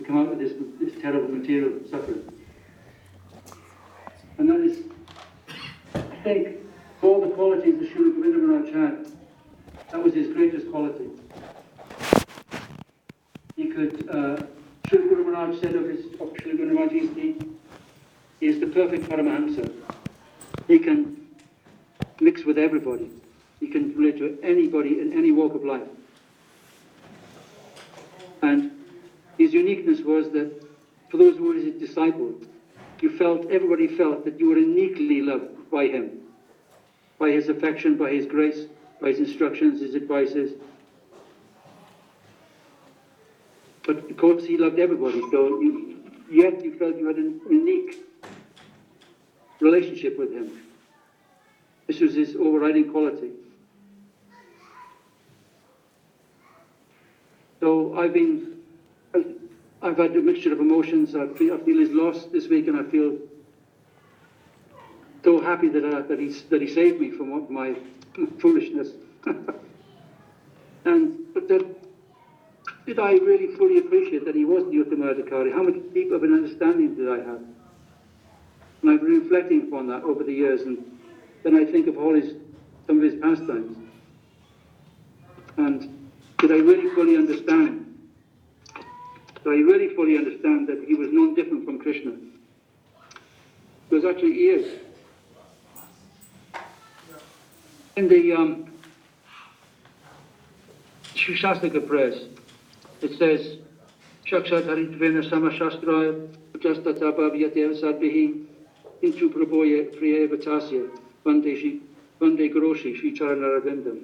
come out of this terrible material suffering. And that is, I think, all the qualities that Srila Govinda Maharaj had, that was his greatest quality. He could, Srila Guru Maharaj said of Srila Guru Maharaj, he is the perfect Paramahamsa. He can mix with everybody. He can relate to anybody in any walk of life. And his uniqueness was that for those who were his disciples, everybody felt that you were uniquely loved by him, by his affection, by his grace, by his instructions, his advices. But of course he loved everybody, so yet you felt you had a unique relationship with him. This was his overriding quality. So I've had a mixture of emotions. I feel his loss this week, and I feel so happy that he saved me from my foolishness. But did I really fully appreciate that he was the Uttamadhikari? How much deep of an understanding did I have? And I've been reflecting upon that over the years, and then I think of some of his pastimes. And did I really fully understand? So I really fully understand that he was none different from Krishna. Because actually he is. In the Shastika prayers, it says, Shakshat Haritvena Samashastraya Ujastatapavyatev Sadbihi Intu Prabhoya Priya Vatasya Vande Groshi Shri Charanaravindam.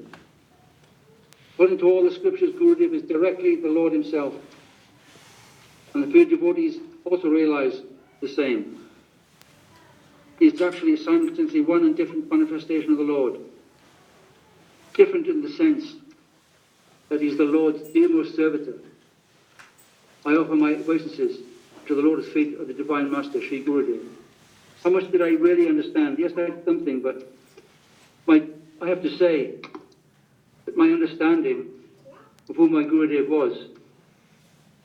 According to all the scriptures, Gurudev is directly the Lord himself. And the pure devotees also realize the same. He is actually simultaneously one and different manifestation of the Lord. Different in the sense that he is the Lord's dearmost servitor. I offer my obeisances to the Lotus feet of the Divine Master, Sri Gurudev. How much did I really understand? Yes, I had something, but I have to say that my understanding of who my Gurudev was,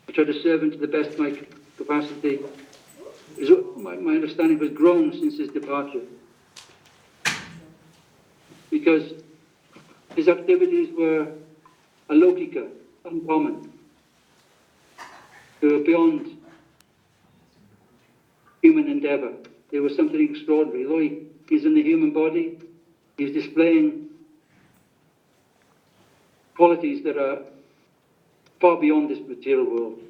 I tried to serve him to the best of my capacity. My understanding has grown since his departure. Because his activities were alaukika, uncommon. They were beyond human endeavor. They were something extraordinary. Though he's in the human body, he's displaying qualities that are far beyond this material world.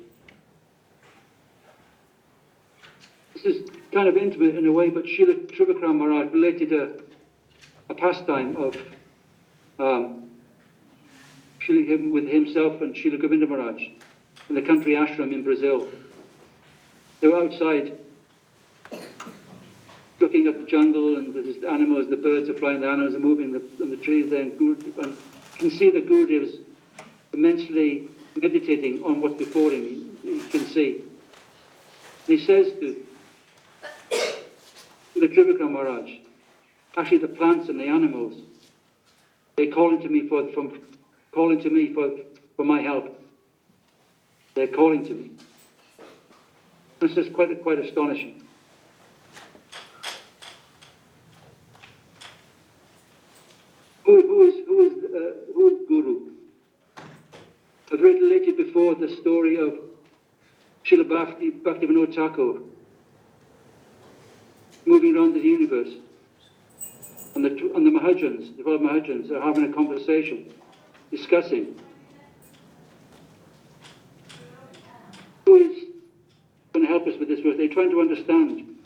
This is kind of intimate in a way, but Srila Trivakram Maharaj related a pastime of with himself and Srila Govinda Maharaj in the country ashram in Brazil. They were outside looking at the jungle, and the animals, the birds are flying, the animals are moving, and the trees there, and you can see that Gurudev is immensely meditating on what's before him. You can see. And he says to the Trivakram Maharaj, actually the plants and the animals, they're calling to me for my help. They're calling to me. This is quite astonishing. Who is Guru? I've related before the story of Srila Bhaktivinoda Thakur moving around the universe, and the Mahajans, the 12 Mahajans, are having a conversation, discussing who is going to help us with this verse. They're trying to understand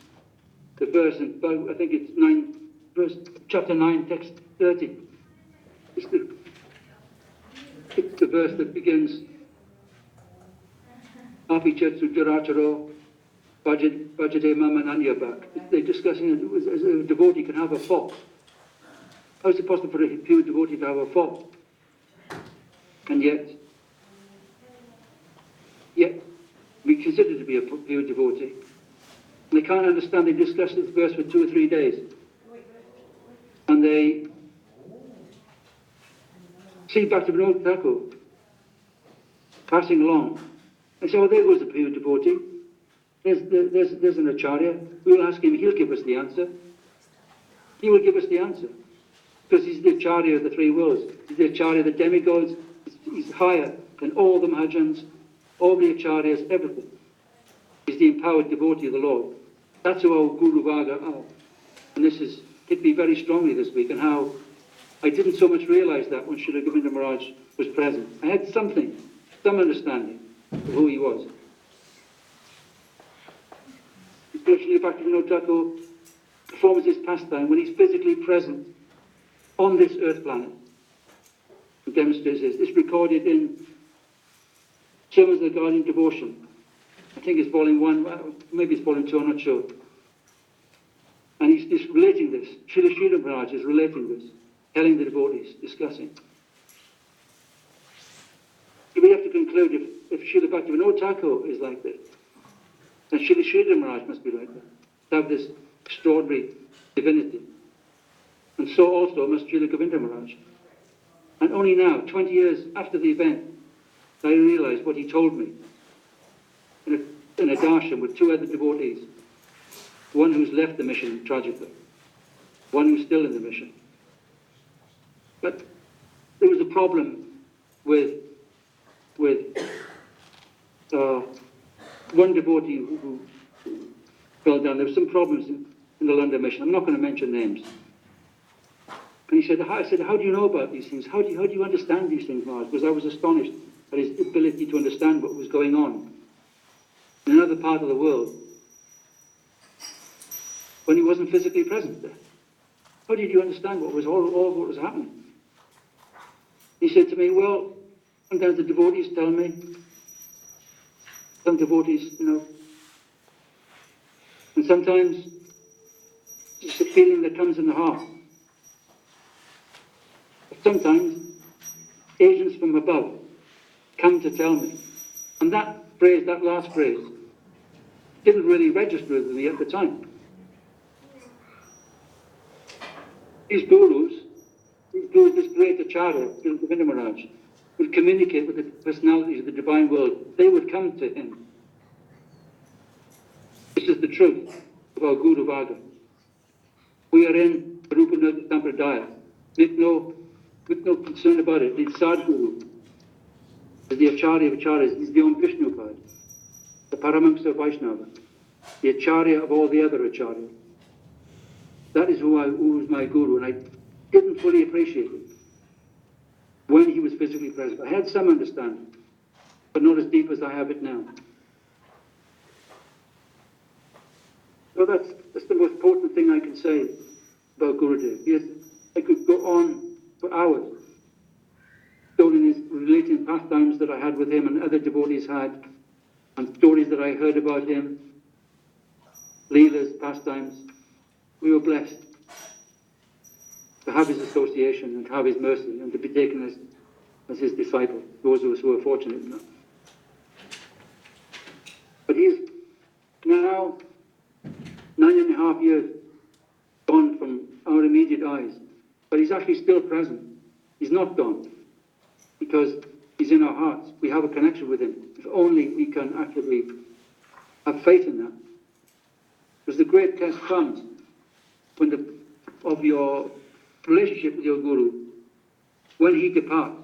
the verse, and I think it's chapter 9, text 30. It's the verse that begins, Apichetsu Jaracharo Bhajade Mama Nanyabak. They're discussing it as a devotee can have a fox. How is it possible for a pure devotee to have a fox? And yet we consider to be a pure devotee. And they can't understand. They discuss this verse for 2 or 3 days. And they see Bhaktivinoda Thakur passing along, I said, oh, there goes the pure devotee. There's an acharya. We'll ask him, he'll give us the answer. He will give us the answer. Because he's the acharya of the three worlds. He's the acharya of the demigods. He's higher than all the Mahajans, all the acharyas, everything. He's the empowered devotee of the Lord. That's who our Guru Varga are. And this has hit me very strongly this week, and how I didn't so much realize that when Srila Govinda Maharaj was present. I had some understanding of who he was. Srila Bhaktivinoda Thakur performs this pastime when he's physically present on this earth planet. He demonstrates this. It's recorded in Sermons of the Guardian Devotion. I think it's volume 1, maybe it's volume 2, I'm not sure. And he's just relating this. Srila Maharaj is relating this, telling the devotees, discussing. We have to conclude if Srila Bhaktivinoda Thakur is like this, then Srila Maharaj must be like that, to have this extraordinary divinity. And so also must Srila Govinda Maharaj. And only now, 20 years after the event, I realized what he told me in a darshan with two other devotees. One who's left the mission tragically, one who's still in the mission. But there was a problem with one devotee who fell down. There were some problems in the London mission. I'm not going to mention names. And he said, I said, how do you know about these things? How do you understand these things, Maharaj? Because I was astonished at his ability to understand what was going on in another part of the world when he wasn't physically present there. How did you understand what was all what was happening? He said to me, well, sometimes the devotees tell me, some devotees, and sometimes it's a feeling that comes in the heart. Sometimes agents from above come to tell me. And that phrase, that last phrase, didn't really register with me at the time. These gurus, this great acharya, Govinda Maharaj, would communicate with the personalities of the divine world. They would come to him. This is the truth of our Guru Varga. We are in Rupa Sampradaya. With no concern about it. The Sadguru is the Acharya of Acharyas. He's the Om Vishnupad, the Paramahamsa Vaishnava, the Acharya of all the other Acharyas. That is who was my Guru, and I didn't fully appreciate it when he was physically present. I had some understanding, but not as deep as I have it now. So that's the most important thing I can say about Gurudev. Yes, I could go on for hours, relating pastimes that I had with him and other devotees had, and stories that I heard about him, leelas, pastimes. We were blessed to have his association and to have his mercy and to be taken as his disciple, those of us who are fortunate enough. But he is now 9.5 years gone from our immediate eyes. But he's actually still present. He's not gone, because he's in our hearts. We have a connection with him. If only we can actually have faith in that. Because the great test comes of your relationship with your Guru, when he departs.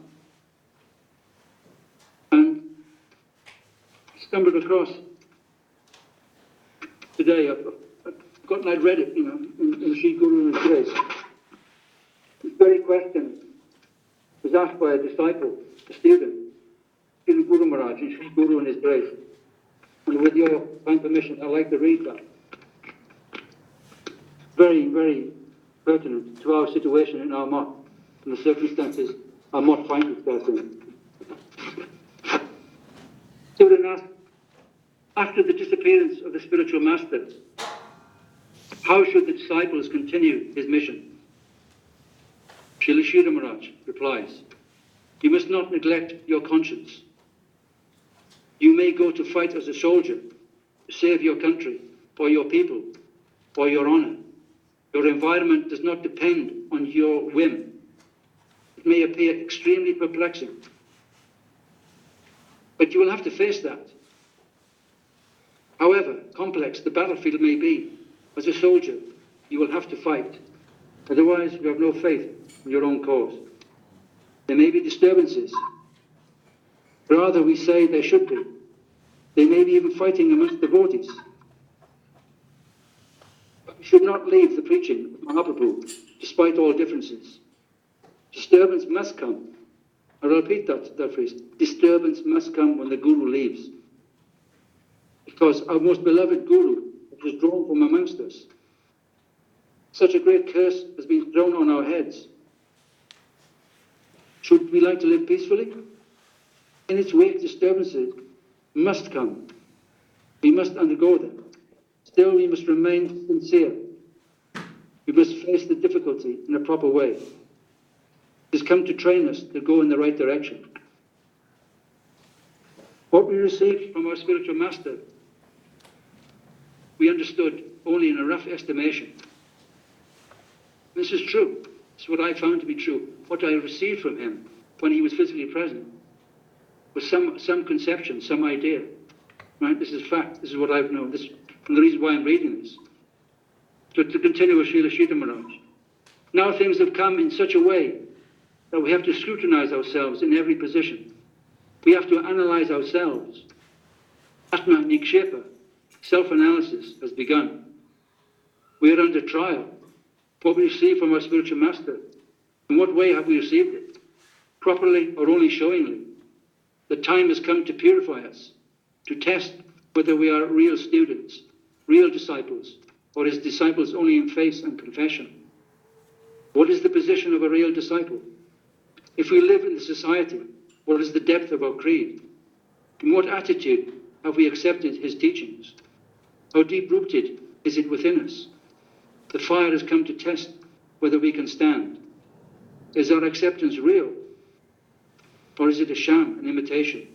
And I stumbled across today, I'd read it, in Sri Guru and Grace. This very question was asked by a disciple, a student, Srila Guru Maharaj, and Sri Guru and his grace. And with your kind permission, I'd like to read that. Very, very pertinent to our situation in our Math, and the circumstances our Math finds itself in. Student asked, after the disappearance of the spiritual master, how should the disciples continue his mission? Srila Maharaj replies, you must not neglect your conscience. You may go to fight as a soldier to save your country, or your people, or your honor. Your environment does not depend on your whim. It may appear extremely perplexing, but you will have to face that However complex the battlefield may be, as a soldier, you will have to fight. Otherwise, you have no faith in your own cause. There may be disturbances. Rather, we say there should be. They may be even fighting amongst devotees. But we should not leave the preaching of Mahaprabhu, despite all differences. Disturbance must come. I'll repeat that phrase. Disturbance must come when the Guru leaves. Because our most beloved Guru was drawn from amongst us. Such a great curse has been thrown on our heads. Should we like to live peacefully? In its wake, disturbances must come. We must undergo them. Still, we must remain sincere. We must face the difficulty in a proper way. It has come to train us to go in the right direction. What we received from our spiritual master, we understood only in a rough estimation. This is true. It's what I found to be true. What I received from him when he was physically present was some conception, some idea. Right? This is fact. This is what I've known. This is the reason why I'm reading this. So to continue with Srila Sridhar Maharaj. Now things have come in such a way that we have to scrutinize ourselves in every position. We have to analyze ourselves. Atma Nikshepa, self-analysis, has begun. We are under trial. What we receive from our spiritual master, in what way have we received it? Properly or only showingly? The time has come to purify us, to test whether we are real students, real disciples, or his disciples only in face and confession. What is the position of a real disciple? If we live in the society, what is the depth of our creed? In what attitude have we accepted his teachings? How deep-rooted is it within us? The fire has come to test whether we can stand. Is our acceptance real? Or is it a sham, an imitation?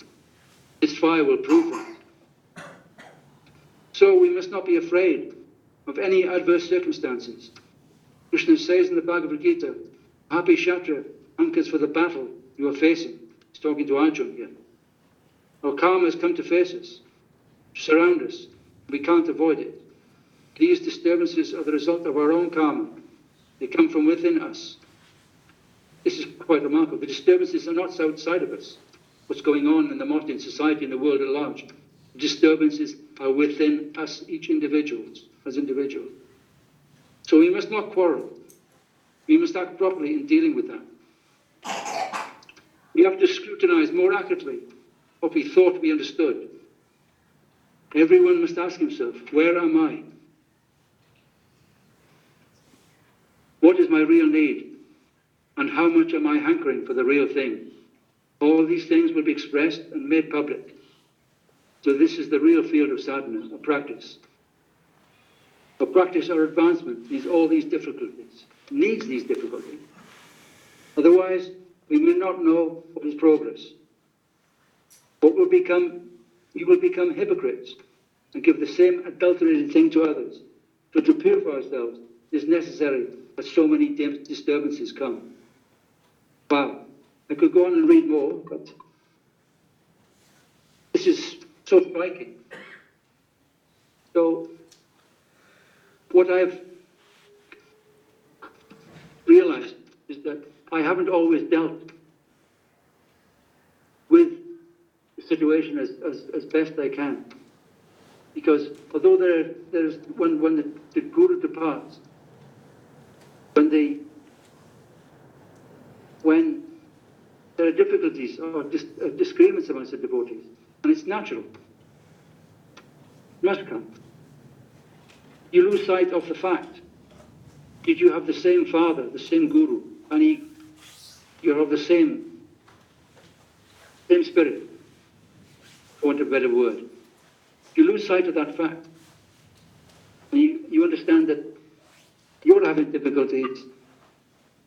This fire will prove that. So we must not be afraid of any adverse circumstances. Krishna says in the Bhagavad Gita, Happy Shatra anchors for the battle you are facing. He's talking to Arjuna here. Our karma has come to face us, to surround us. We can't avoid it. These disturbances are the result of our own karma. They come from within us. This is quite remarkable. The disturbances are not outside of us. What's going on in the modern society, in the world at large. The disturbances are within us, each individual, as individuals. So we must not quarrel. We must act properly in dealing with that. We have to scrutinize more accurately what we thought we understood. Everyone must ask himself, where am I? What is my real need? And how much am I hankering for the real thing? All these things will be expressed and made public. So this is the real field of sadhana, of practice. For practice or advancement needs all these difficulties, needs these difficulties. Otherwise, we may not know what is progress. We will become hypocrites and give the same adulterated thing to others. So to purify ourselves is necessary that so many disturbances come. Wow. I could go on and read more, but this is so striking. So what I've realized is that I haven't always dealt with the situation as best I can. Because although there's when the Guru departs, when there are difficulties or disagreements amongst the devotees, and it's natural, it must come. You lose sight of the fact. Did you have the same father, the same Guru, and you're of the same spirit, for want of a better word. You lose sight of that fact. And you understand that you're having difficulties,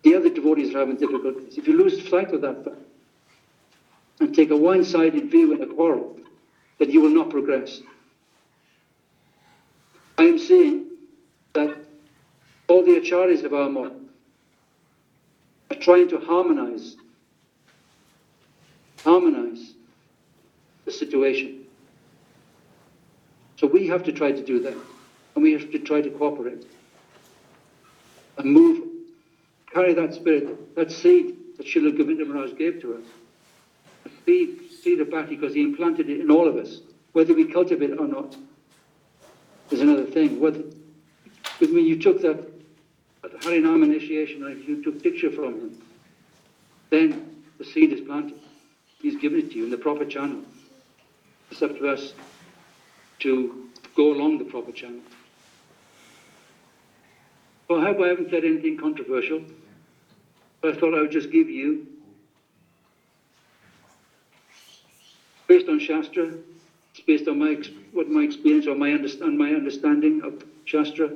the other devotees are having difficulties. If you lose sight of that fact and take a one-sided view in a quarrel, then you will not progress. I am seeing that all the acharyas of our mode are trying to harmonize the situation. So we have to try to do that, and we have to try to cooperate and move, carry that spirit, that seed that Srila Govinda Maharaj gave to us. A seed of bhakti, because he implanted it in all of us. Whether we cultivate it or not is another thing. When you took that Harinam initiation, and if you took picture from him, then the seed is planted. He's given it to you in the proper channel. It's up to us to go along the proper channel. Well, I hope I haven't said anything controversial, but I thought I would just give you, based on Shastra, it's based on my experience or my understanding of Shastra,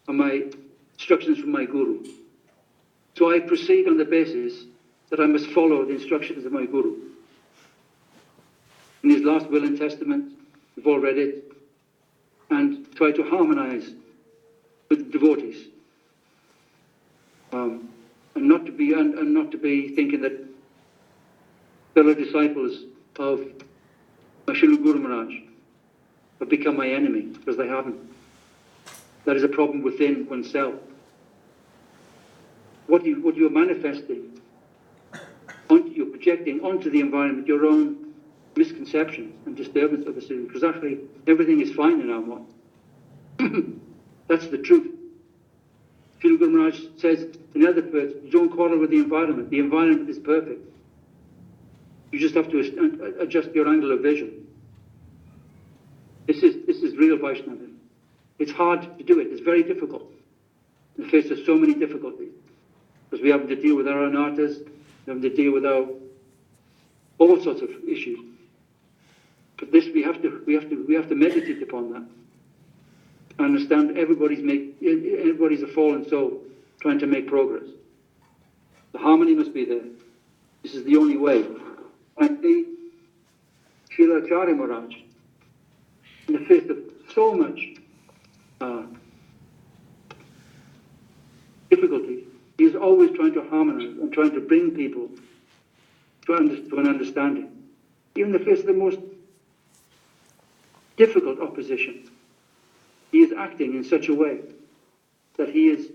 and my instructions from my Guru. So I proceed on the basis that I must follow the instructions of my Guru. In his last will and testament, we've all read it, and try to harmonize with the devotees. And not to be thinking that fellow disciples of Srila Guru Maharaj have become my enemy, because they haven't. That is a problem within oneself. What you're manifesting, you're projecting onto the environment your own misconceptions and disturbance of the system, because actually everything is fine in our mind. That's the truth. Srila Guru Maharaj says in other words, you don't quarrel with the environment. The environment is perfect. You just have to adjust your angle of vision. This is real Vaishnava. It's hard to do it. It's very difficult in the face of so many difficulties, because we have to deal with our own artists, we have to deal with all sorts of issues. But this we have to meditate upon that. Understand everybody's a fallen soul trying to make progress. The harmony must be there. This is the only way. I see Srila Acharya Maharaj, in the face of so much difficulty, he is always trying to harmonize and trying to bring people to an understanding. Even in the face of the most difficult opposition, he is acting in such a way that he is,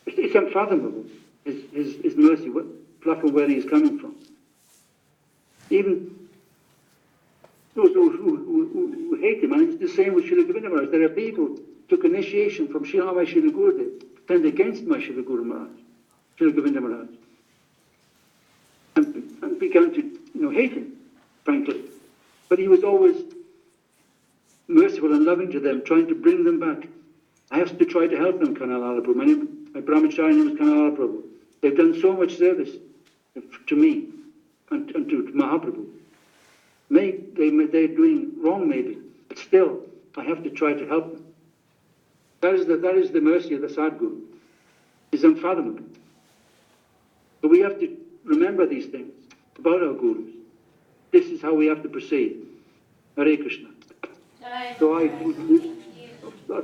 it's unfathomable, his mercy, from where he is coming from. Even those who hate him, and it's the same with Srila Govinda Maharaj. There are people who took initiation from Srila Gurudev, turned against my Srila Guru Maharaj, Srila Govinda Maharaj, and began to hate him, frankly. But he was always merciful and loving to them, trying to bring them back. I have to try to help them, Kanalala Prabhu. My brahmachari name is Kanalala Prabhu. They've done so much service to me and to Mahaprabhu. They're doing wrong maybe, but still, I have to try to help them. That is the mercy of the Sadguru. It's unfathomable. But we have to remember these things about our Gurus. This is how we have to proceed. Hare Krishna. So I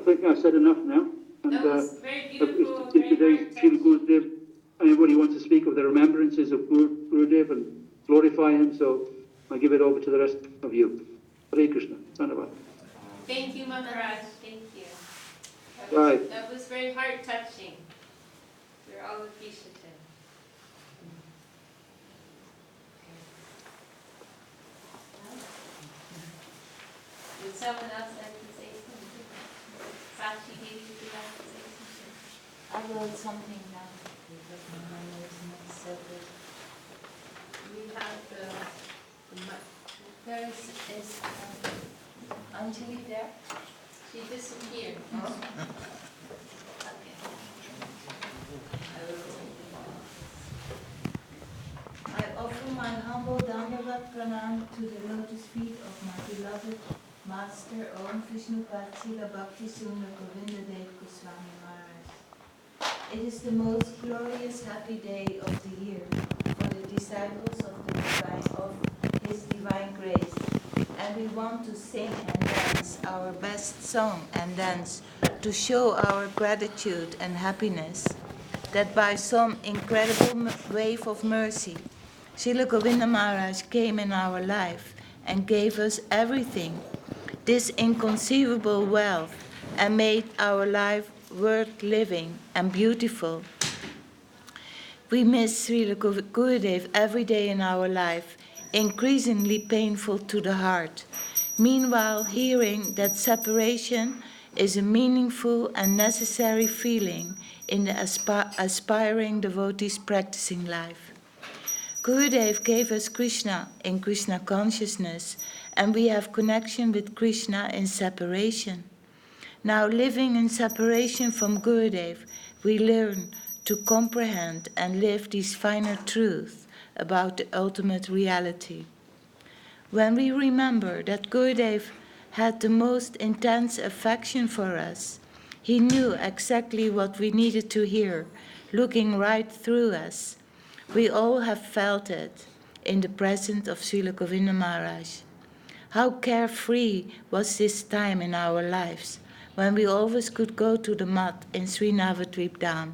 think I said enough now. And if today's Srila Gurudev, anybody wants to speak of the remembrances of Gurudev and glorify him, so I give it over to the rest of you. Hare Krishna. Dhanyavad. Thank you, Maharaj. Thank you. That was very heart-touching. We're all appreciative. Would someone else like to say something? Sachi, maybe would you like to say something? I wrote something down because my memory is not so good. We have There is Anjali there? she disappeared. Okay. I offer my humble Dandavat Pranam to the lotus feet of my beloved Master Om Vishnu Srila Bhakti Yoga Govinda Goswami Maharaj. It is the most glorious happy day of the year for the disciples of His Divine Grace, and we want to sing and dance our best song and dance to show our gratitude and happiness that by some incredible wave of mercy, Srila Govinda Maharaj came in our life and gave us everything this inconceivable wealth and made our life worth living and beautiful. We miss Srila Gurudev every day in our life, increasingly painful to the heart. Meanwhile, hearing that separation is a meaningful and necessary feeling in the aspiring devotee's practicing life. Gurudev gave us Krishna in Krishna consciousness, and we have connection with Krishna in separation. Now, living in separation from Gurudev, we learn to comprehend and live these finer truths about the ultimate reality. When we remember that Gurudev had the most intense affection for us, he knew exactly what we needed to hear, looking right through us. We all have felt it in the presence of Srila Govinda Maharaj. How carefree was this time in our lives, when we always could go to the mat in Sri Navadvip Dham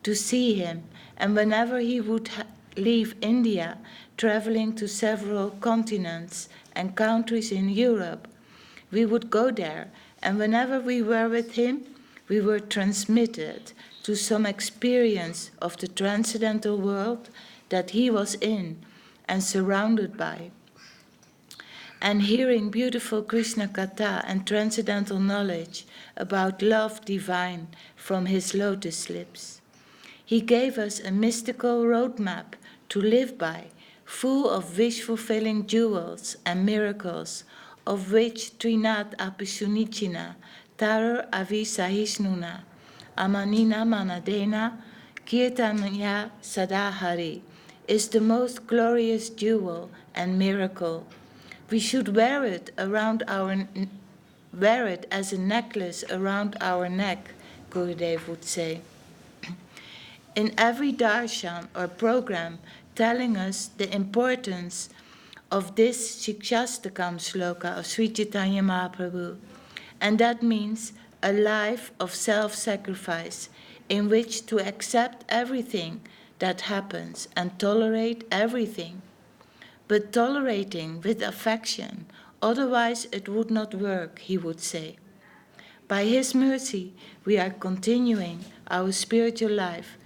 to see him, and whenever he would leave India, traveling to several continents and countries in Europe, we would go there, and whenever we were with him, we were transmitted to some experience of the transcendental world that he was in and surrounded by. And hearing beautiful Krishna Katha and transcendental knowledge about love divine from his lotus lips. He gave us a mystical roadmap to live by, full of wish-fulfilling jewels and miracles, of which Trinat Apisunichina, Tarar Avisahisnuna, Amanina Manadena, Kirtanya Sadahari, is the most glorious jewel and miracle. We should wear it as a necklace around our neck, Gurudev would say. In every darshan or program telling us the importance of this Shikshastakam sloka of Sri Chaitanya Mahaprabhu, and that means a life of self-sacrifice in which to accept everything that happens and tolerate everything, but tolerating with affection, otherwise it would not work, he would say. By his mercy, we are continuing our spiritual life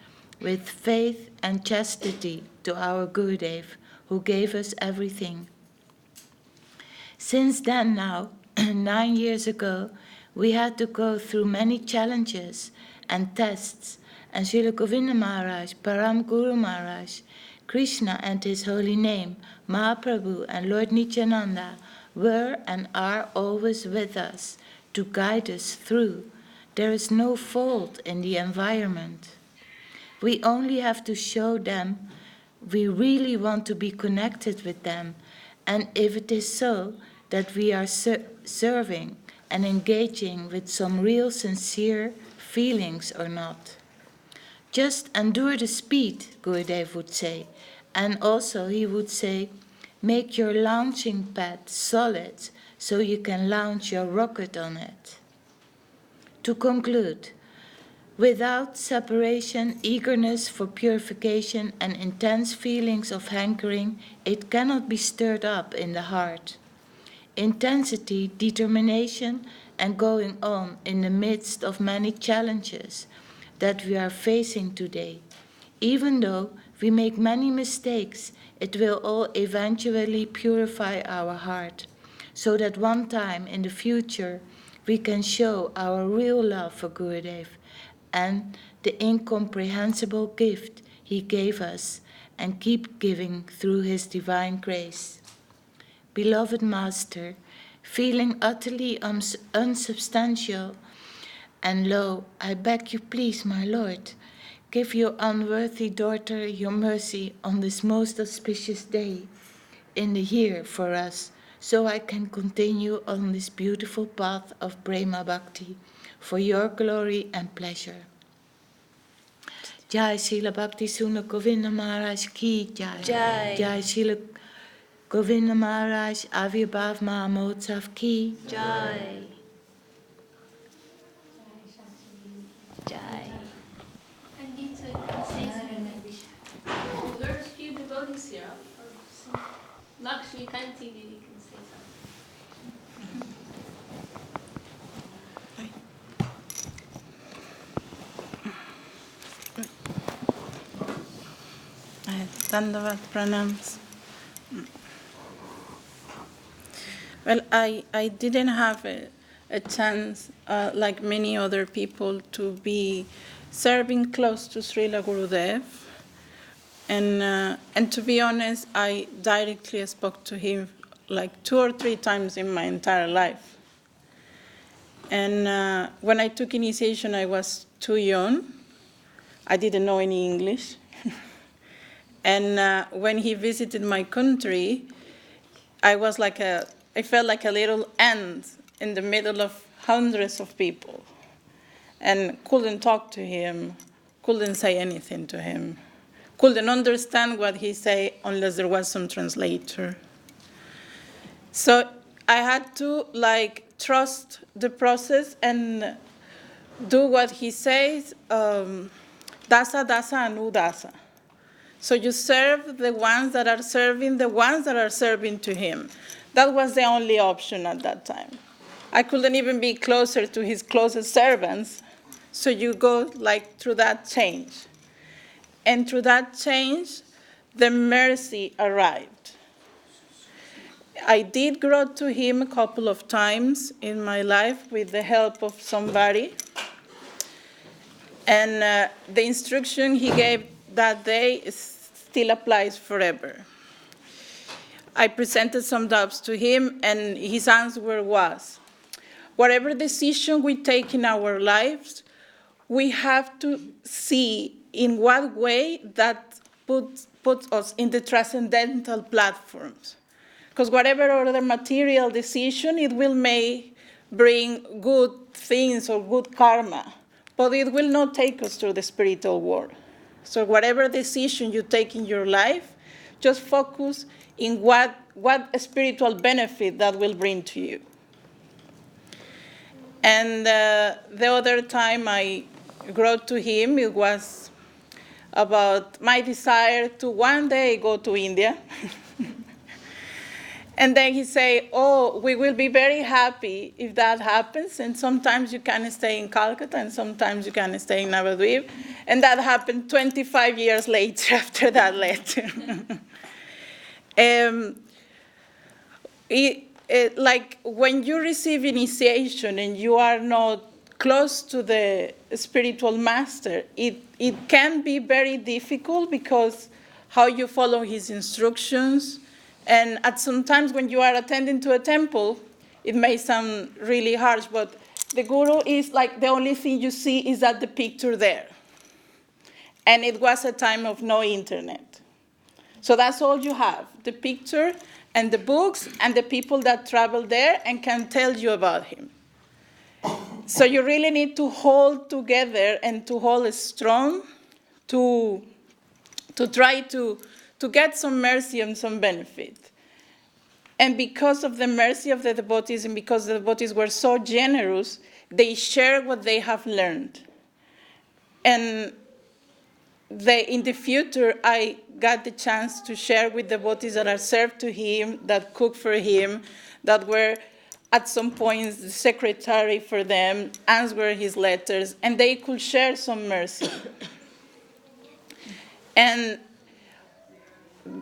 with faith and chastity to our Gurudev, who gave us everything. Since then now, 9 years ago, we had to go through many challenges and tests, and Srila Govinda Maharaj, Param Guru Maharaj, Krishna and his holy name, Mahaprabhu and Lord Nityananda were and are always with us to guide us through. There is no fault in the environment. We only have to show them we really want to be connected with them, and if it is so that we are serving and engaging with some real sincere feelings or not. Just endure the speed, Gurudev would say, and also he would say, make your launching pad solid so you can launch your rocket on it. To conclude, without separation, eagerness for purification, and intense feelings of hankering, it cannot be stirred up in the heart. Intensity, determination, and going on in the midst of many challenges that we are facing today. Even though we make many mistakes, it will all eventually purify our heart, so that one time in the future we can show our real love for Gurudev and the incomprehensible gift he gave us and keep giving through his divine grace. Beloved Master, feeling utterly unsubstantial and low, I beg you please, my Lord, give your unworthy daughter your mercy on this most auspicious day in the year for us, so I can continue on this beautiful path of Prema Bhakti for your glory and pleasure. Jai Srila Bhakti Suna Govinda Maharaj Ki Jai. Jai. Jai Srila Govinda Maharaj Avirbhav Mahamotsav Ki Jai. Jai. I need to say something. Oh, there's a few devotees here. Lakshmi Kanti, maybe you can say something. Dandavat pranams. Well, I didn't have a chance, like many other people, to be serving close to Srila Gurudev. And to be honest, I directly spoke to him like 2 or 3 times in my entire life. And when I took initiation, I was too young. I didn't know any English. And when he visited my country, I felt like a little ant in the middle of hundreds of people, and couldn't talk to him, couldn't say anything to him, couldn't understand what he said unless there was some translator. So I had to trust the process and do what he says, dasa, dasa, and udasa. So you serve the ones that are serving to him. That was the only option at that time. I couldn't even be closer to his closest servants. So you go through that change. And through that change, the mercy arrived. I did grow to him a couple of times in my life with the help of somebody. And the instruction he gave that day still applies forever. I presented some doubts to him, and his answer was, whatever decision we take in our lives, we have to see in what way that puts us in the transcendental platforms. Because whatever other material decision, it may bring good things or good karma, but it will not take us to the spiritual world. So whatever decision you take in your life, just focus in what spiritual benefit that will bring to you. And the other time I wrote to him, it was about my desire to one day go to India. And then he said, oh, we will be very happy if that happens, and sometimes you can stay in Calcutta, and sometimes you can stay in Navadvip. And that happened 25 years later after that letter. When you receive initiation and you are not close to the spiritual master, it can be very difficult because how you follow his instructions. And at some times when you are attending to a temple, it may sound really harsh, but the guru is the only thing you see is that the picture there. And it was a time of no internet. So that's all you have, the picture and the books and the people that travel there and can tell you about him. So you really need to hold together and to hold strong to try to get some mercy and some benefit. And because of the mercy of the devotees and because the devotees were so generous, they share what they have learned. And in the future, I got the chance to share with devotees that are served to him, that cook for him, that were at some point the secretary for them, answer his letters, and they could share some mercy. And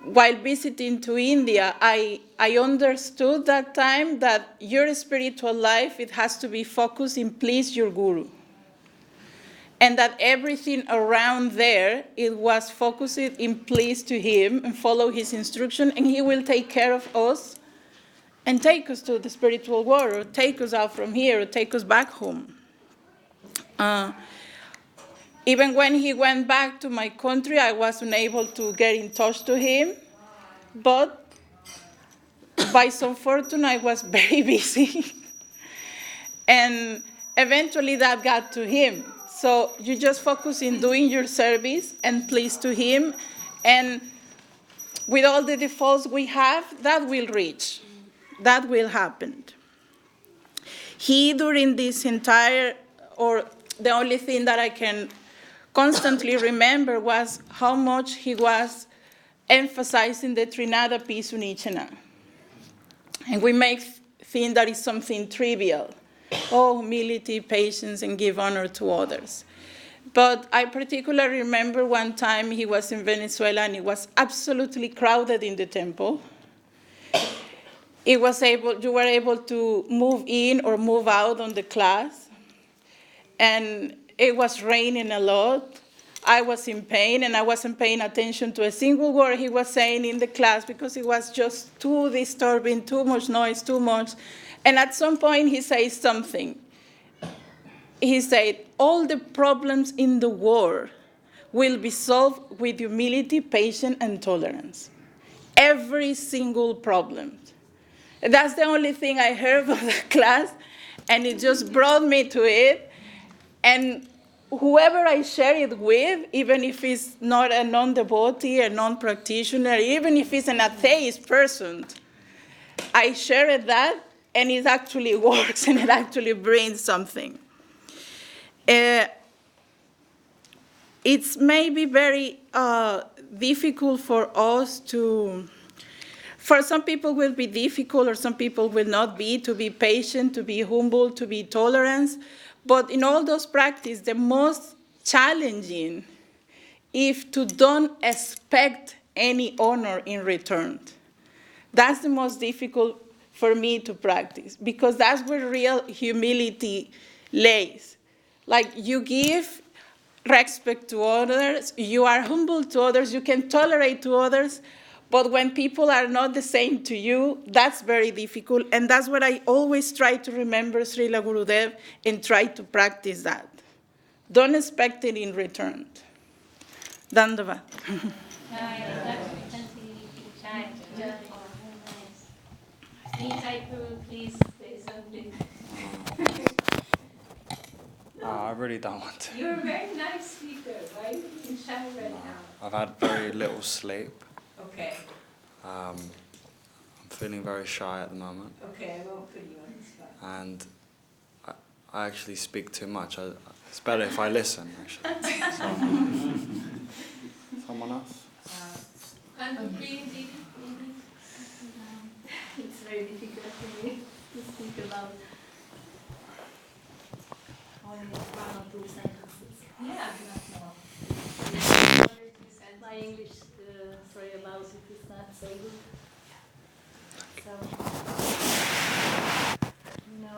while visiting to India, I understood that time that your spiritual life, it has to be focused in please your guru. And that everything around there, it was focused in please to him and follow his instruction, and he will take care of us and take us to the spiritual world, or take us out from here, or take us back home. Even when he went back to my country, I was unable to get in touch to him. But by some fortune, I was very busy. And eventually that got to him. So you just focus in doing your service and please to him. And with all the defaults we have, that will reach. That will happen. He, during this entire, or the only thing that I can constantly remember was how much he was emphasizing the Trinada Pisunichana. And we may think that is something trivial. Oh, humility, patience, and give honor to others. But I particularly remember one time he was in Venezuela and it was absolutely crowded in the temple. You were able to move in or move out on the class. And it was raining a lot. I was in pain and I wasn't paying attention to a single word he was saying in the class because it was just too disturbing, too much noise, too much. And at some point he says something. He said, all the problems in the world will be solved with humility, patience, and tolerance. Every single problem. That's the only thing I heard from the class, and it just brought me to it. And whoever I share it with, even if it's not a non-devotee, a non-practitioner, even if it's an atheist person, I share that, and it actually works, and it actually brings something. It's maybe very difficult for us to, for some people will be difficult or some people will not be, to be patient, to be humble, to be tolerant. But in all those practices, the most challenging is to don't expect any honor in return. That's the most difficult for me to practice because that's where real humility lays. Like you give respect to others, you are humble to others, you can tolerate to others, but when people are not the same to you, that's very difficult. And that's what I always try to remember Srila Gurudev and try to practice that. Don't expect it in return. Dandavat. Please say something. I really don't want to. You're a very nice speaker. Why are you being shy right now? I've had very little sleep. Okay. I'm feeling very shy at the moment. Okay, I won't put you on the spot. And I actually speak too much. It's better if I listen, actually. So, someone else? It's very difficult for me to speak about only one or two sentences. Yeah. Not more. My English, sorry about it, is not so good. So, no.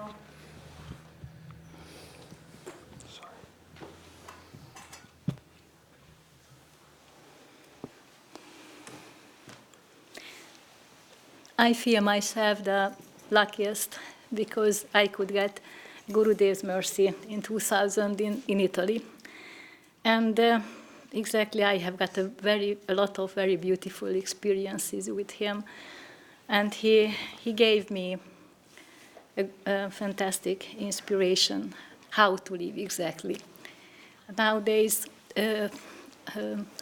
Sorry. I feel myself the luckiest because I could get Gurudev's mercy in 2000 in Italy. And exactly, I have got a lot of very beautiful experiences with him. And he gave me a fantastic inspiration how to live exactly. Nowadays,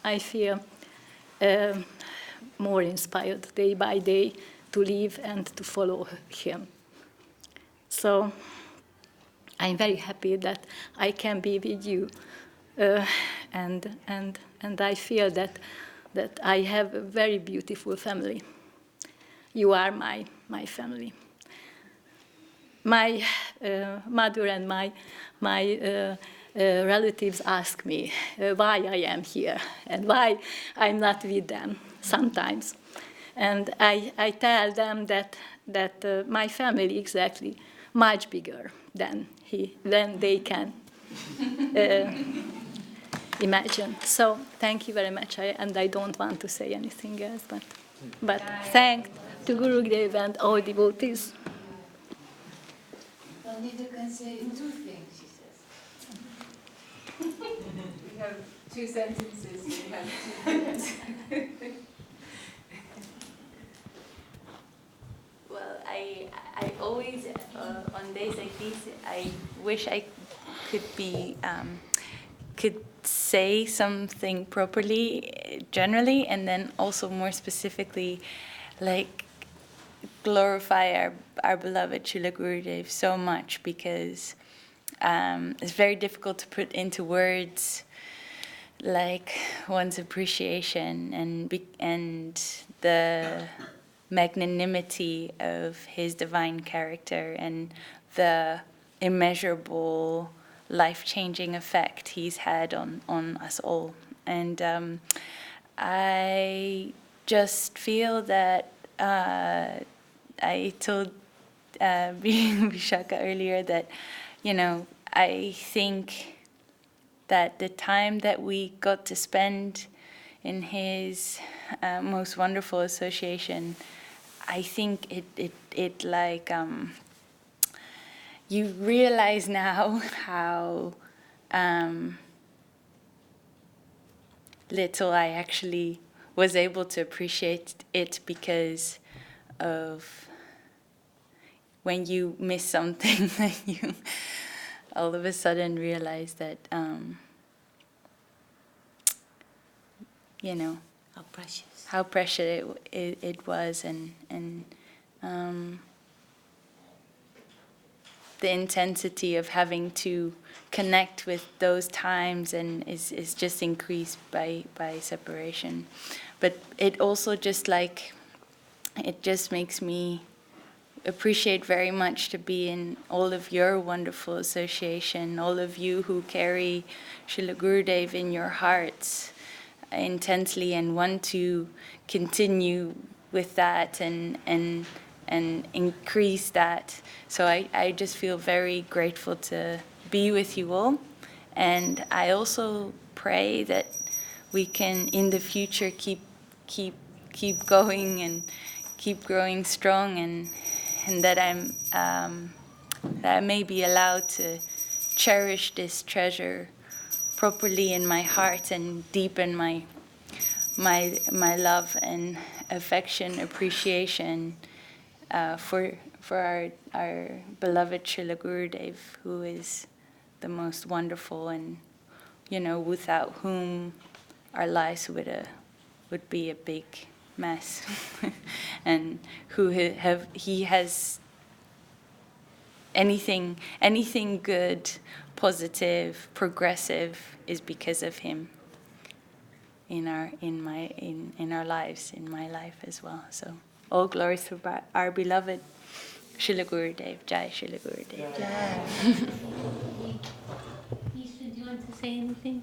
I feel more inspired day by day to live and to follow him. So I'm very happy that I can be with you, and I feel that I have a very beautiful family. You are my family. My mother and my relatives ask me why I am here and why I'm not with them sometimes. And I tell them that my family exactly much bigger than they can imagine. So thank you very much. And I don't want to say anything else, but thanks to Gurudev and all devotees. Pandita can say two things, she says. We have 2 sentences. We have 2 minutes. Well, I always, on days like these, I wish I could say something properly, generally, and then also more specifically, like, glorify our beloved Srila Gurudev so much, because it's very difficult to put into words, like, one's appreciation and the magnanimity of his divine character and the immeasurable life-changing effect he's had on us all. And I just feel that I told Vishaka earlier that, I think that the time that we got to spend in his most wonderful association, I think it like, you realize now how little I actually was able to appreciate it, because of when you miss something, then you all of a sudden realize that, how precious it was, and the intensity of having to connect with those times and is just increased by separation. But it also just makes me appreciate very much to be in all of your wonderful association, all of you who carry Srila Gurudev in your hearts intensely and want to continue with that and increase that. So I just feel very grateful to be with you all. And I also pray that we can in the future keep going and keep growing strong, and that I may be allowed to cherish this treasure properly in my heart and deepen my love and affection, appreciation for our beloved Srila Gurudev, who is the most wonderful, and without whom our lives would be a big mess, and he has anything good, positive, progressive is because of him in our lives, in my life as well. So all glory to our beloved Srila Gurudev. Jai Srila Gurudev. Jai. Isha, do you want to say anything?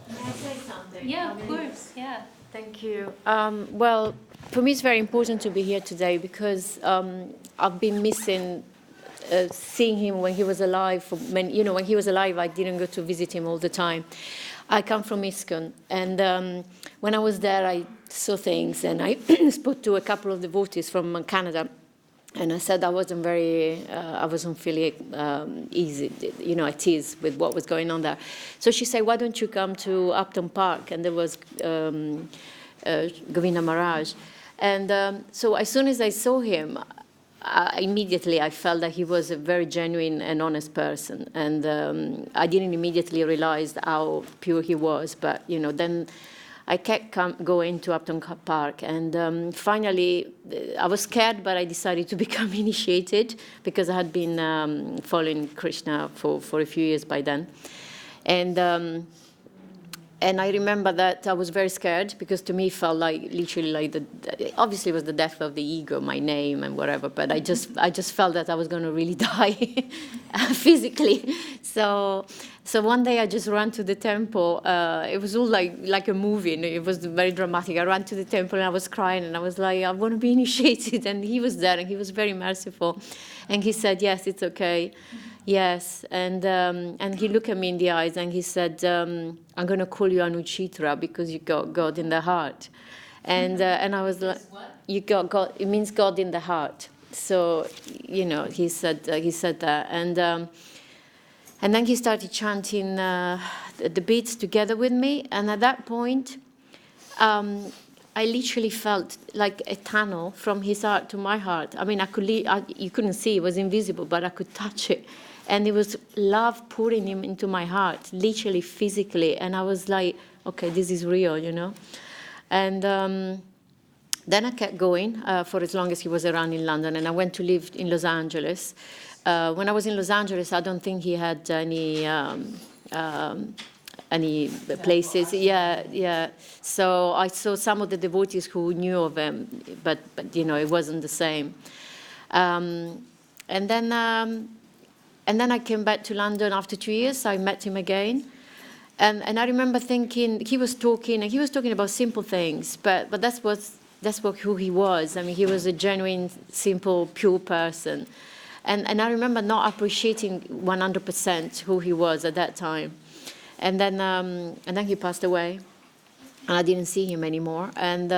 May I say something? Yeah, of course. Yeah. Thank you. Well, for me it's very important to be here today because I've been missing seeing him when he was alive. When he was alive, I didn't go to visit him all the time. I come from ISKCON, and when I was there, I saw things, and I spoke to a couple of devotees from Canada, and I said I wasn't feeling easy, at ease with what was going on there. So she said, why don't you come to Upton Park? And there was Govinda Maharaj. And so as soon as I saw him, immediately I felt that he was a very genuine and honest person. And I didn't immediately realize how pure he was. But, then I kept going to Upton Park. And finally, I was scared, but I decided to become initiated because I had been following Krishna for a few years by then. And I remember that I was very scared because to me it felt literally obviously it was the death of the ego, my name and whatever, but I just felt that I was going to really die physically. So one day I just ran to the temple. It was all like a movie, and it was very dramatic. I ran to the temple and I was crying and I was like, I want to be initiated. And he was there and he was very merciful. And he said, yes, it's okay. Yes, and he looked at me in the eyes and he said, I'm going to call you Anuchitra because you got God in the heart. And I was like, you got God, it means God in the heart. So, he said that. And then he started chanting the beats together with me. And at that point, I literally felt like a tunnel from his heart to my heart. I mean, you couldn't see, it was invisible, but I could touch it. And it was love pouring him into my heart, literally, physically. And I was like, okay, this is real, And then I kept going for as long as he was around in London. And I went to live in Los Angeles. When I was in Los Angeles, I don't think he had any places. Yeah. So I saw some of the devotees who knew of him, but it wasn't the same. And And then I came back to London after 2 years. I met him again. And I remember thinking, he was talking about simple things, but that's who he was. I mean, he was a genuine, simple, pure person. And I remember not appreciating 100% who he was at that time. And then he passed away, and I didn't see him anymore. And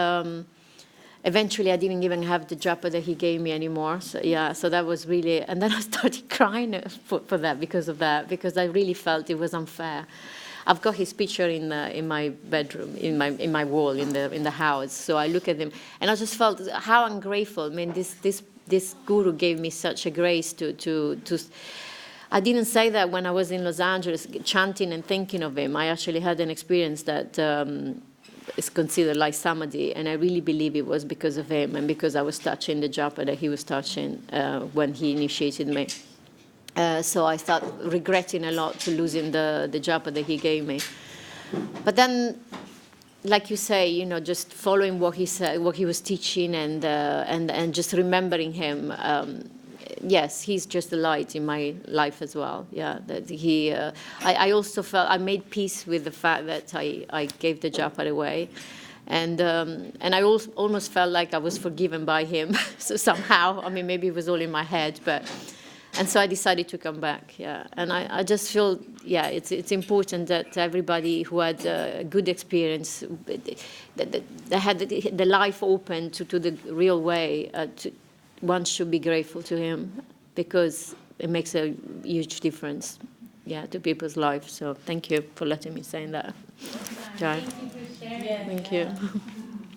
eventually I didn't even have the japa that he gave me anymore. So yeah, so that was really, and then I started crying for that, because I really felt it was unfair. I've got his picture in my bedroom, in my wall in the house. So I look at him, and I just felt how ungrateful. I mean, this guru gave me such a grace to. I didn't say that when I was in Los Angeles chanting and thinking of him. I actually had an experience that is considered like samadhi, and I really believe it was because of him and because I was touching the japa that he was touching when he initiated me. So I started regretting a lot to losing the japa that he gave me. But then, like you say, just following what he said, what he was teaching, and just remembering him. Yes, he's just a light in my life as well. Yeah, that he. I also felt I made peace with the fact that I gave the japa away, and I almost felt like I was forgiven by him. So somehow, I mean, maybe it was all in my head, but. And so I decided to come back, yeah. And I just feel, yeah, it's important that everybody who had a good experience, that had the life open to the real way, one should be grateful to him, because it makes a huge difference, yeah, to people's lives. So thank you for letting me say that. Thank you for sharing. Thank you.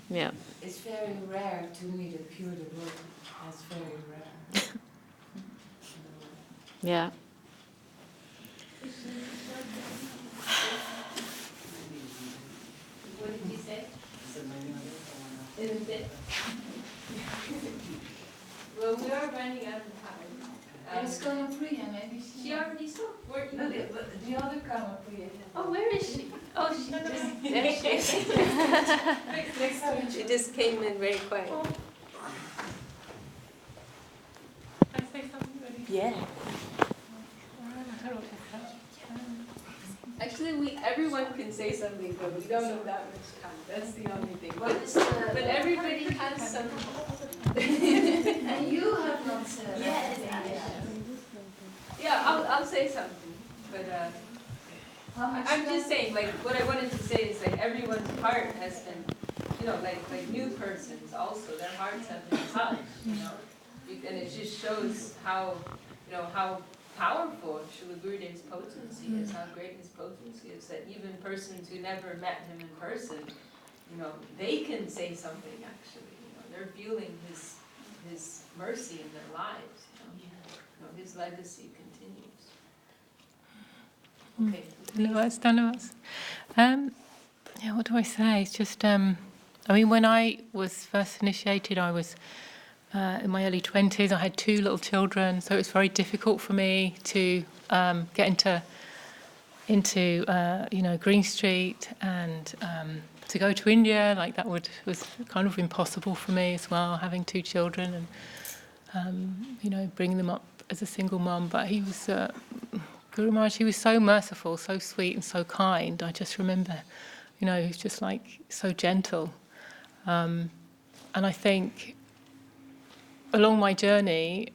Yeah. It's very rare to meet a pure devotee. That's very rare. Yeah. What did you say? Isn't it? Well, we are running out of time. It's Karma Priya, maybe She already saw. Where No, the other Karma Priya. Oh, where is she? Oh, she just there she is. Next time. She just came in very quiet. Yeah. Actually, everyone can say something, but we don't have that much time. That's the only thing. But everybody has something. And you have not said anything. Yeah, I'll say something. But I'm just saying, like, what I wanted to say is, like, everyone's heart has been, like new persons also, their hearts have been touched, and it just shows how, how powerful Srila Gurudev's potency is, how great his potency is, that even persons who never met him in person, they can say something actually, they're feeling his mercy in their lives, his legacy continues. Okay. Yeah, what do I say? It's just, I mean, when I was first initiated, I was in my early 20s. I had 2 little children, so it was very difficult for me to get into Green Street, and to go to India. Like that was kind of impossible for me as well, having 2 children and bringing them up as a single mum. But he was Guru Maharaj. He was so merciful, so sweet, and so kind. I just remember, he was just like so gentle, and I think, along my journey,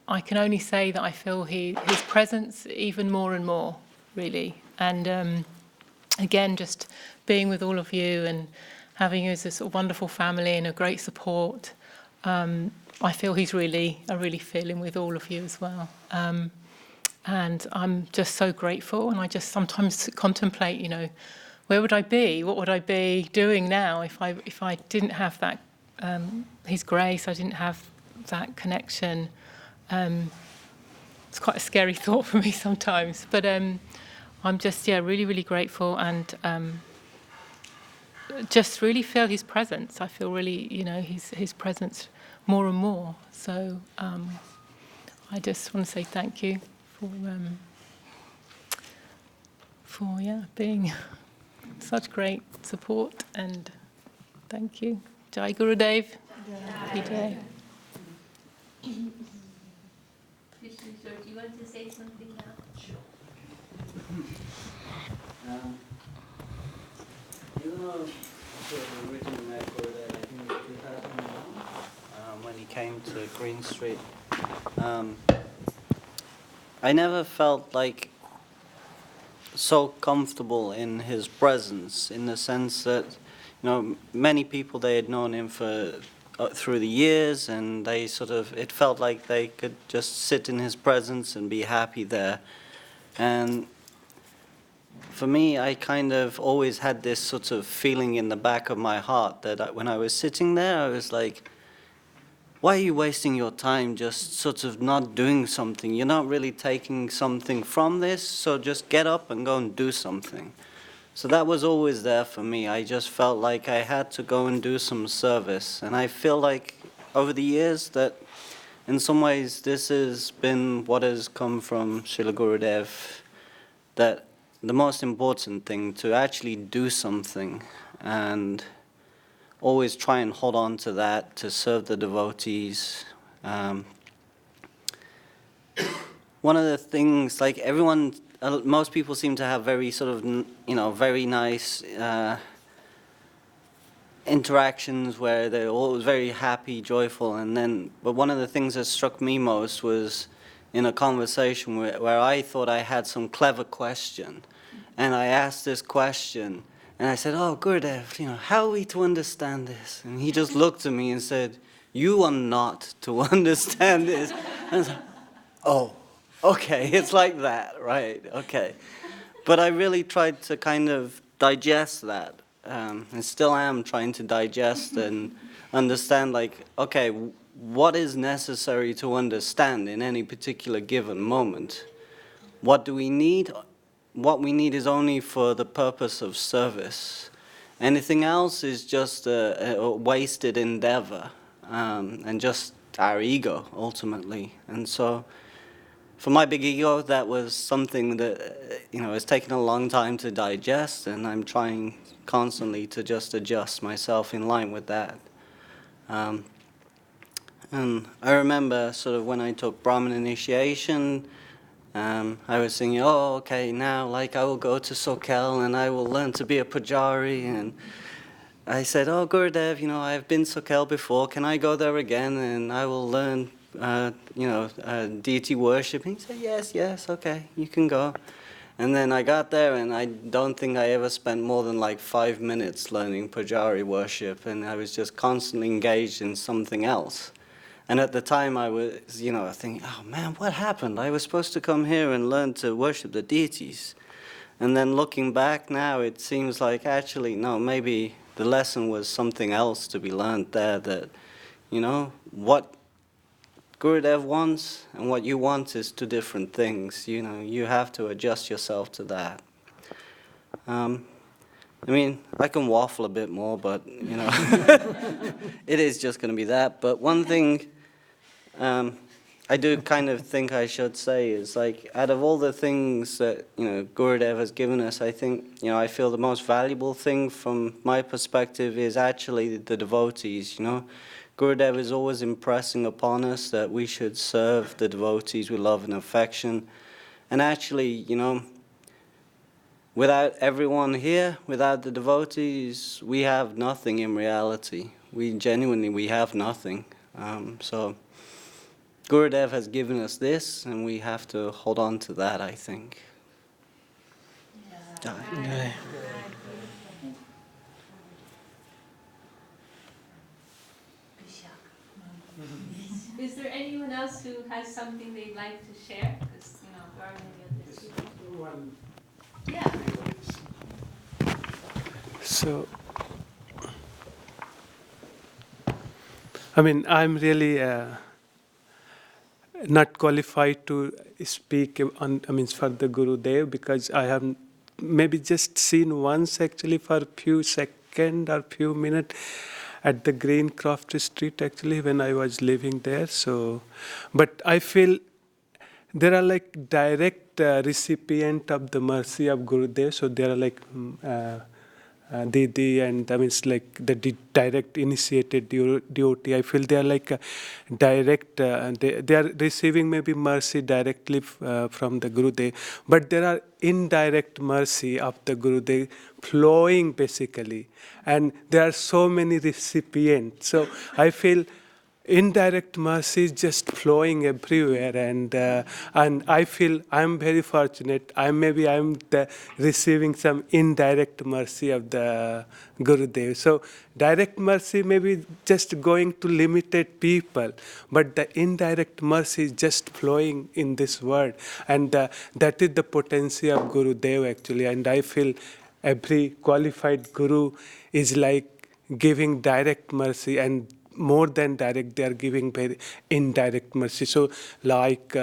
I can only say that I feel his presence even more and more, really. And again, just being with all of you and having you as a sort of wonderful family and a great support, I feel I really feel him with all of you as well. And I'm just so grateful, and I just sometimes contemplate, where would I be? What would I be doing now if I didn't have that, his grace, I didn't have that connection. It's quite a scary thought for me sometimes, but I'm just really, really grateful, and just really feel his presence. I feel really, his presence more and more. So I just want to say thank you for being such great support, and thank you. Jai Gurudev. Happy day. do you want to say something now? Sure. You know, the original Gurudev, I think it was 2001, when he came to Green Street. I never felt like so comfortable in his presence, in the sense that, you know, many people, they had known him for through the years, and they sort of, it felt like they could just sit in his presence and be happy there. And for me, I kind of always had this sort of feeling in the back of my heart that when I was sitting there, I was like, why are you wasting your time just sort of not doing something? You're not really taking something from this, so just get up and go and do something. So that was always there for me. I just felt like I had to go and do some service. And I feel like over the years that in some ways this has been what has come from Srila Gurudev, that the most important thing, to actually do something and always try and hold on to that, to serve the devotees. One of the things, like everyone, most people seem to have very sort of, you know, very nice interactions where they're always very happy, joyful, and then, but one of the things that struck me most was in a conversation where I thought I had some clever question, and I asked this question, and I said, oh, Gurudev, you know, how are we to understand this? And he just looked at me and said, you are not to understand this. And I was like, oh, okay, it's like that, right, okay. But I really tried to kind of digest that, and still am trying to digest and understand, like, okay, what is necessary to understand in any particular given moment? What do we need? What we need is only for the purpose of service. Anything else is just a wasted endeavor, and just our ego, ultimately. And so, for my big ego, that was something that, you know, it's taken a long time to digest, and I'm trying constantly to just adjust myself in line with that. And I remember sort of when I took Brahmin initiation, I was thinking, oh, okay, now, like, I will go to Sokel and I will learn to be a pujari. And I said, oh, Gurudev, you know, I've been Sokel before. Can I go there again? And I will learn, you know, deity worship. And he said, yes, yes, okay, you can go. And then I got there, and I don't think I ever spent more than like 5 minutes learning pujari worship. And I was just constantly engaged in something else. And at the time I was, you know, thinking, oh man, what happened? I was supposed to come here and learn to worship the deities. And then looking back now, it seems like actually, no, maybe the lesson was something else to be learned there, that, you know, what Gurudev wants and what you want is two different things. You know, you have to adjust yourself to that. I mean, I can waffle a bit more, but, you know, it is just going to be that. But one thing I do kind of think I should say is, like, out of all the things that, you know, Gurudev has given us, I think, you know, I feel the most valuable thing from my perspective is actually the devotees, you know. Gurudev is always impressing upon us that we should serve the devotees with love and affection. And actually, you know, without everyone here, without the devotees, we have nothing in reality. We have nothing. So Gurudev has given us this, and we have to hold on to that, I think. Yeah. Is there anyone else who has something they'd like to share? Because, you know, there are many others. Yeah. So, I mean, I'm really not qualified to speak on, I mean, for the Gurudev, because I have maybe just seen once actually for a few seconds or few minutes at the Greencroft Street actually when I was living there. So, but I feel there are like direct recipient of the mercy of Gurudev. So there are like Didi, and I mean, it's like the direct initiated devotee. I feel they are like a direct, they are receiving maybe mercy directly from the Gurudev, but there are indirect mercy of the Gurudev flowing basically, and there are so many recipients. So I feel indirect mercy is just flowing everywhere, and I feel I'm very fortunate. I'm receiving some indirect mercy of the Gurudev. So direct mercy maybe just going to limited people, but the indirect mercy is just flowing in this world, and that is the potency of Gurudev actually. And I feel every qualified guru is like giving direct mercy, and more than direct, they are giving very indirect mercy. So like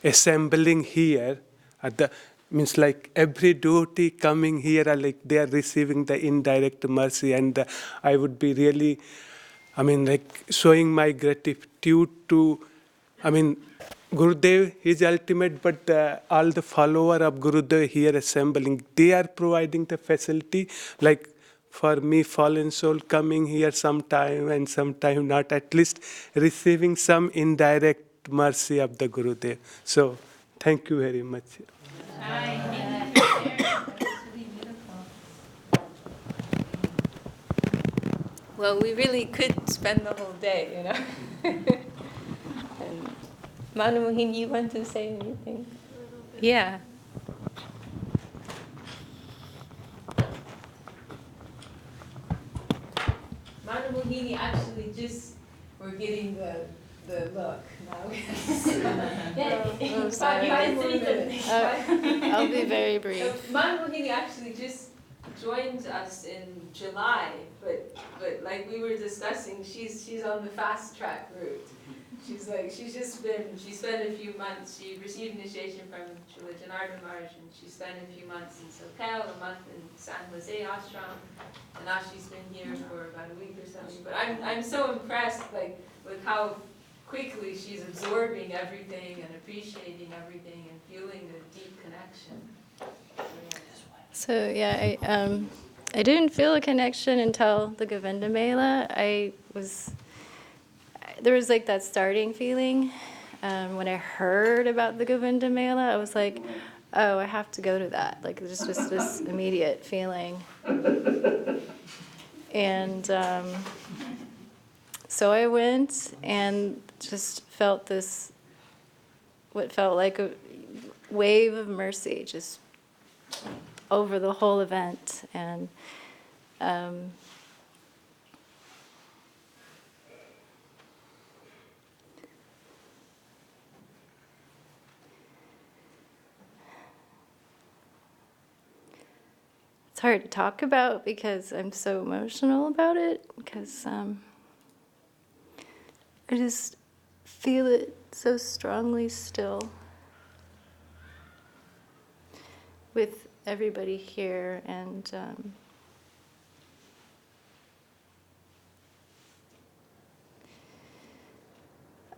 assembling here at the means like every devotee coming here are like they are receiving the indirect mercy, and I would be really, I mean, like showing my gratitude to, I mean, Gurudev is ultimate, but all the follower of Gurudev here assembling, they are providing the facility, like for me, fallen soul, coming here sometime and sometime not, at least receiving some indirect mercy of the Gurudev. So, thank you very much. Well, we really could spend the whole day, you know. And Manu Mohini, you want to say anything? Yeah. Manu Mohini actually just, we're getting the look now. Sorry. I'll be very brief. Manu Mohini actually just joined us in July, but like we were discussing, she's on the fast track route. She spent a few months, she received initiation from Srila Janardhan Maharaj, and she spent a few months in SoCal, a month in San Jose ashram, and now she's been here for about a week or something. But I'm so impressed like with how quickly she's absorbing everything and appreciating everything and feeling the deep connection. So yeah, I didn't feel a connection until the Govinda Mela. There was like that starting feeling. When I heard about the Govinda Mela, I was like, oh, I have to go to that. Like just this immediate feeling. And so I went and just felt what felt like a wave of mercy just over the whole event. And it's hard to talk about because I'm so emotional about it, because I just feel it so strongly still with everybody here. And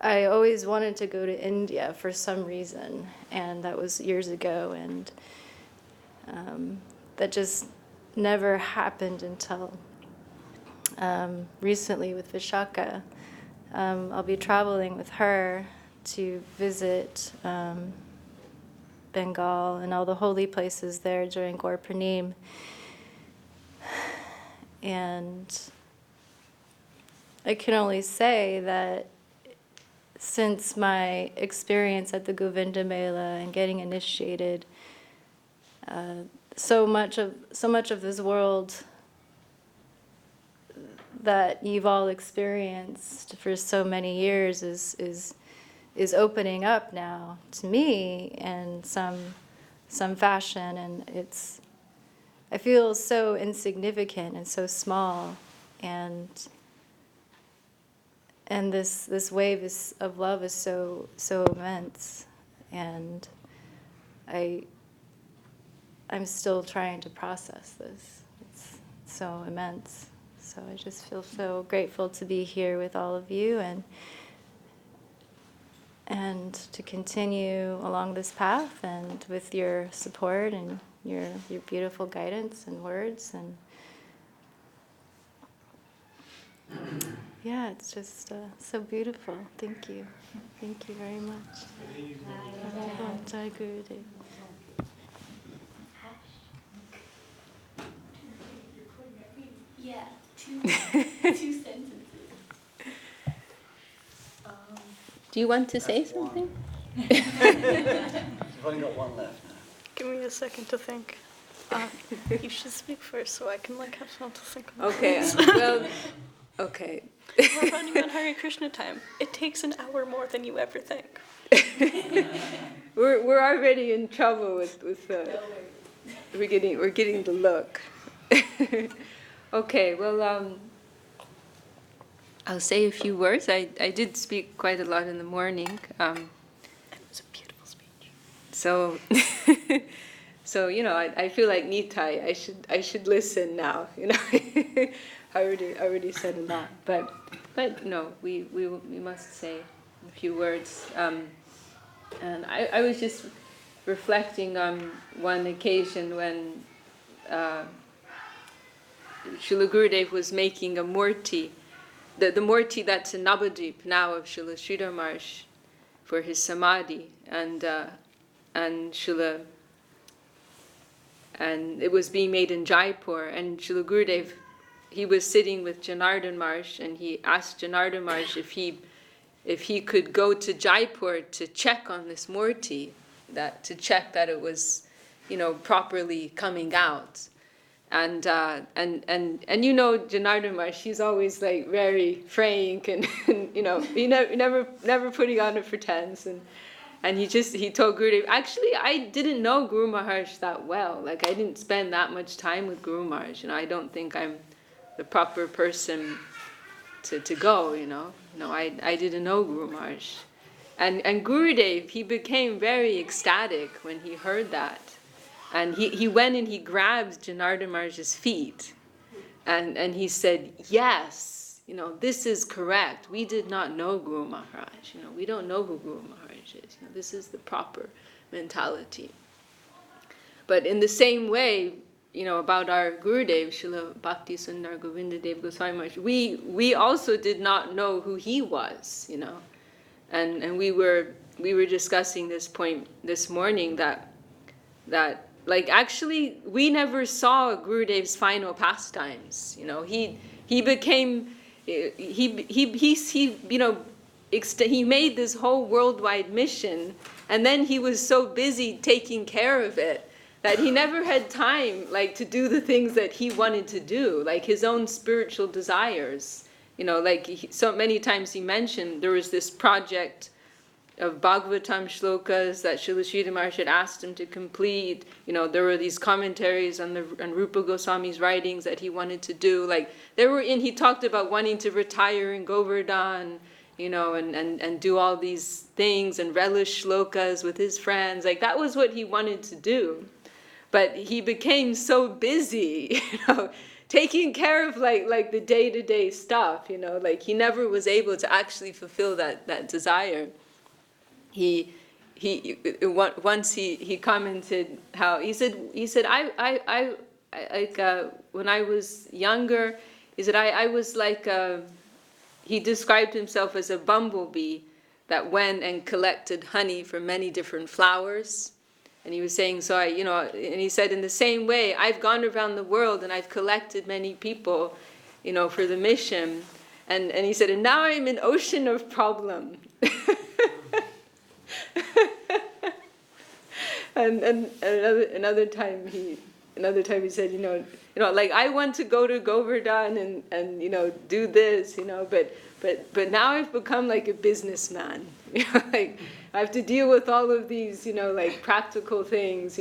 I always wanted to go to India for some reason, and that was years ago, and that just never happened until recently with Vishaka. I'll be traveling with her to visit Bengal and all the holy places there during Gaur Purnim. And I can only say that since my experience at the Govinda Mela and getting initiated, so much of this world that you've all experienced for so many years is opening up now to me in some fashion, and I feel so insignificant and so small, and this wave of love is so immense, and I'm still trying to process this. It's so immense. So I just feel so grateful to be here with all of you and to continue along this path, and with your support and your beautiful guidance and words, and Yeah, it's just so beautiful. Thank you. Thank you very much. Jai Gurudev. Yeah, two sentences. Do you want to say something? You've only got one left now. Give me a second to think. You should speak first so I can have something to think about. Okay, well, okay. We're running on Hare Krishna time. It takes an hour more than you ever think. We're already in trouble with we're getting the look. Okay, well, I'll say a few words. I did speak quite a lot in the morning. It was a beautiful speech. So, so I feel like Nitai. I should listen now. I already said a lot, but no, we must say a few words. And I was just reflecting on one occasion when Srila Gurudev was making a murti, the murti that's in Navadvip now of Srila Sridhar Maharaj for his samadhi, and it was being made in Jaipur, and Srila Gurudev, he was sitting with Janardhan Maharaj, and he asked Janardhan Maharaj if he could go to Jaipur to check on this murti, to check that it was, properly coming out. And Janardhan Maharaj, he's always very frank and he never putting on a pretense, and he told Gurudev, actually I didn't know Guru Maharaj that well, I didn't spend that much time with Guru Maharaj, I don't think I'm the proper person to go, I didn't know Guru Maharaj. And Gurudev, he became very ecstatic when he heard that. And he went and he grabbed Janardhan Maharaj's feet. And he said, yes, this is correct. We did not know Guru Maharaj. We don't know who Guru Maharaj is. This is the proper mentality. But in the same way, about our Gurudev, Srila Bhakti Sundar Govinda Dev Goswami Maharaj, we also did not know who he was, And we were discussing this point this morning that actually we never saw Gurudev's final pastimes. He became he made this whole worldwide mission, and then he was so busy taking care of it that he never had time to do the things that he wanted to do, his own spiritual desires. So many times he mentioned there was this project of Bhagavatam shlokas that Srila Sridhar Maharaj had asked him to complete. There were these commentaries on Rupa Goswami's writings that he wanted to do. He talked about wanting to retire in Govardhan, and do all these things and relish shlokas with his friends. That was what he wanted to do. But he became so busy, taking care of the day-to-day stuff, he never was able to actually fulfill that desire. Once he commented how he said I when I was younger, he said I was he described himself as a bumblebee that went and collected honey from many different flowers. And he was saying, and he said, in the same way, I've gone around the world and I've collected many people, for the mission. And he said, and now I'm an ocean of problem. and another time he said, I want to go to Govardhan and do this, but now I've become a businessman. I have to deal with all of these, practical things,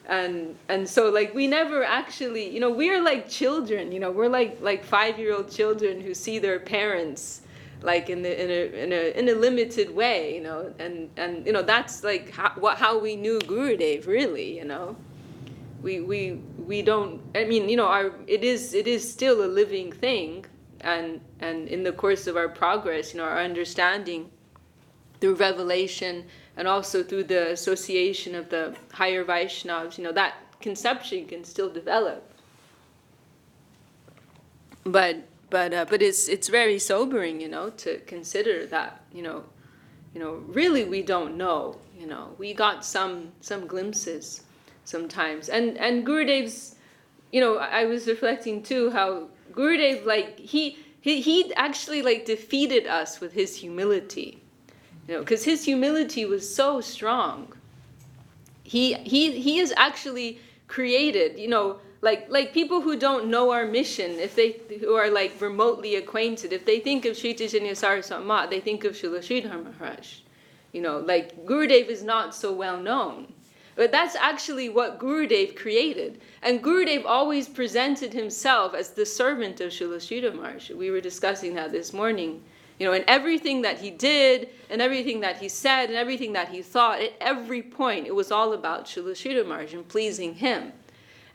and so we never actually, we're like children, we're like 5-year-old children who see their parents in a limited way, and that's how we knew Gurudev really, we don't, it is still a living thing, and in the course of our progress, our understanding through revelation and also through the association of the higher Vaishnavas, that conception can still develop. But But it's very sobering, to consider that, really we don't know, we got some glimpses sometimes. And Gurudev's, I was reflecting too how Gurudev, like, he actually like defeated us with his humility, because his humility was so strong. He has actually created, like people who don't know our mission, who are like remotely acquainted, if they think of Sri Chaitanya Saraswati Mat, they think of Srila Sridhar Maharaj. Like Gurudev is not so well known. But that's actually what Gurudev created. And Gurudev always presented himself as the servant of Srila Sridhar Maharaj. We were discussing that this morning. And everything that he did, and everything that he said, and everything that he thought, at every point, it was all about Srila Sridhar Maharaj and pleasing him.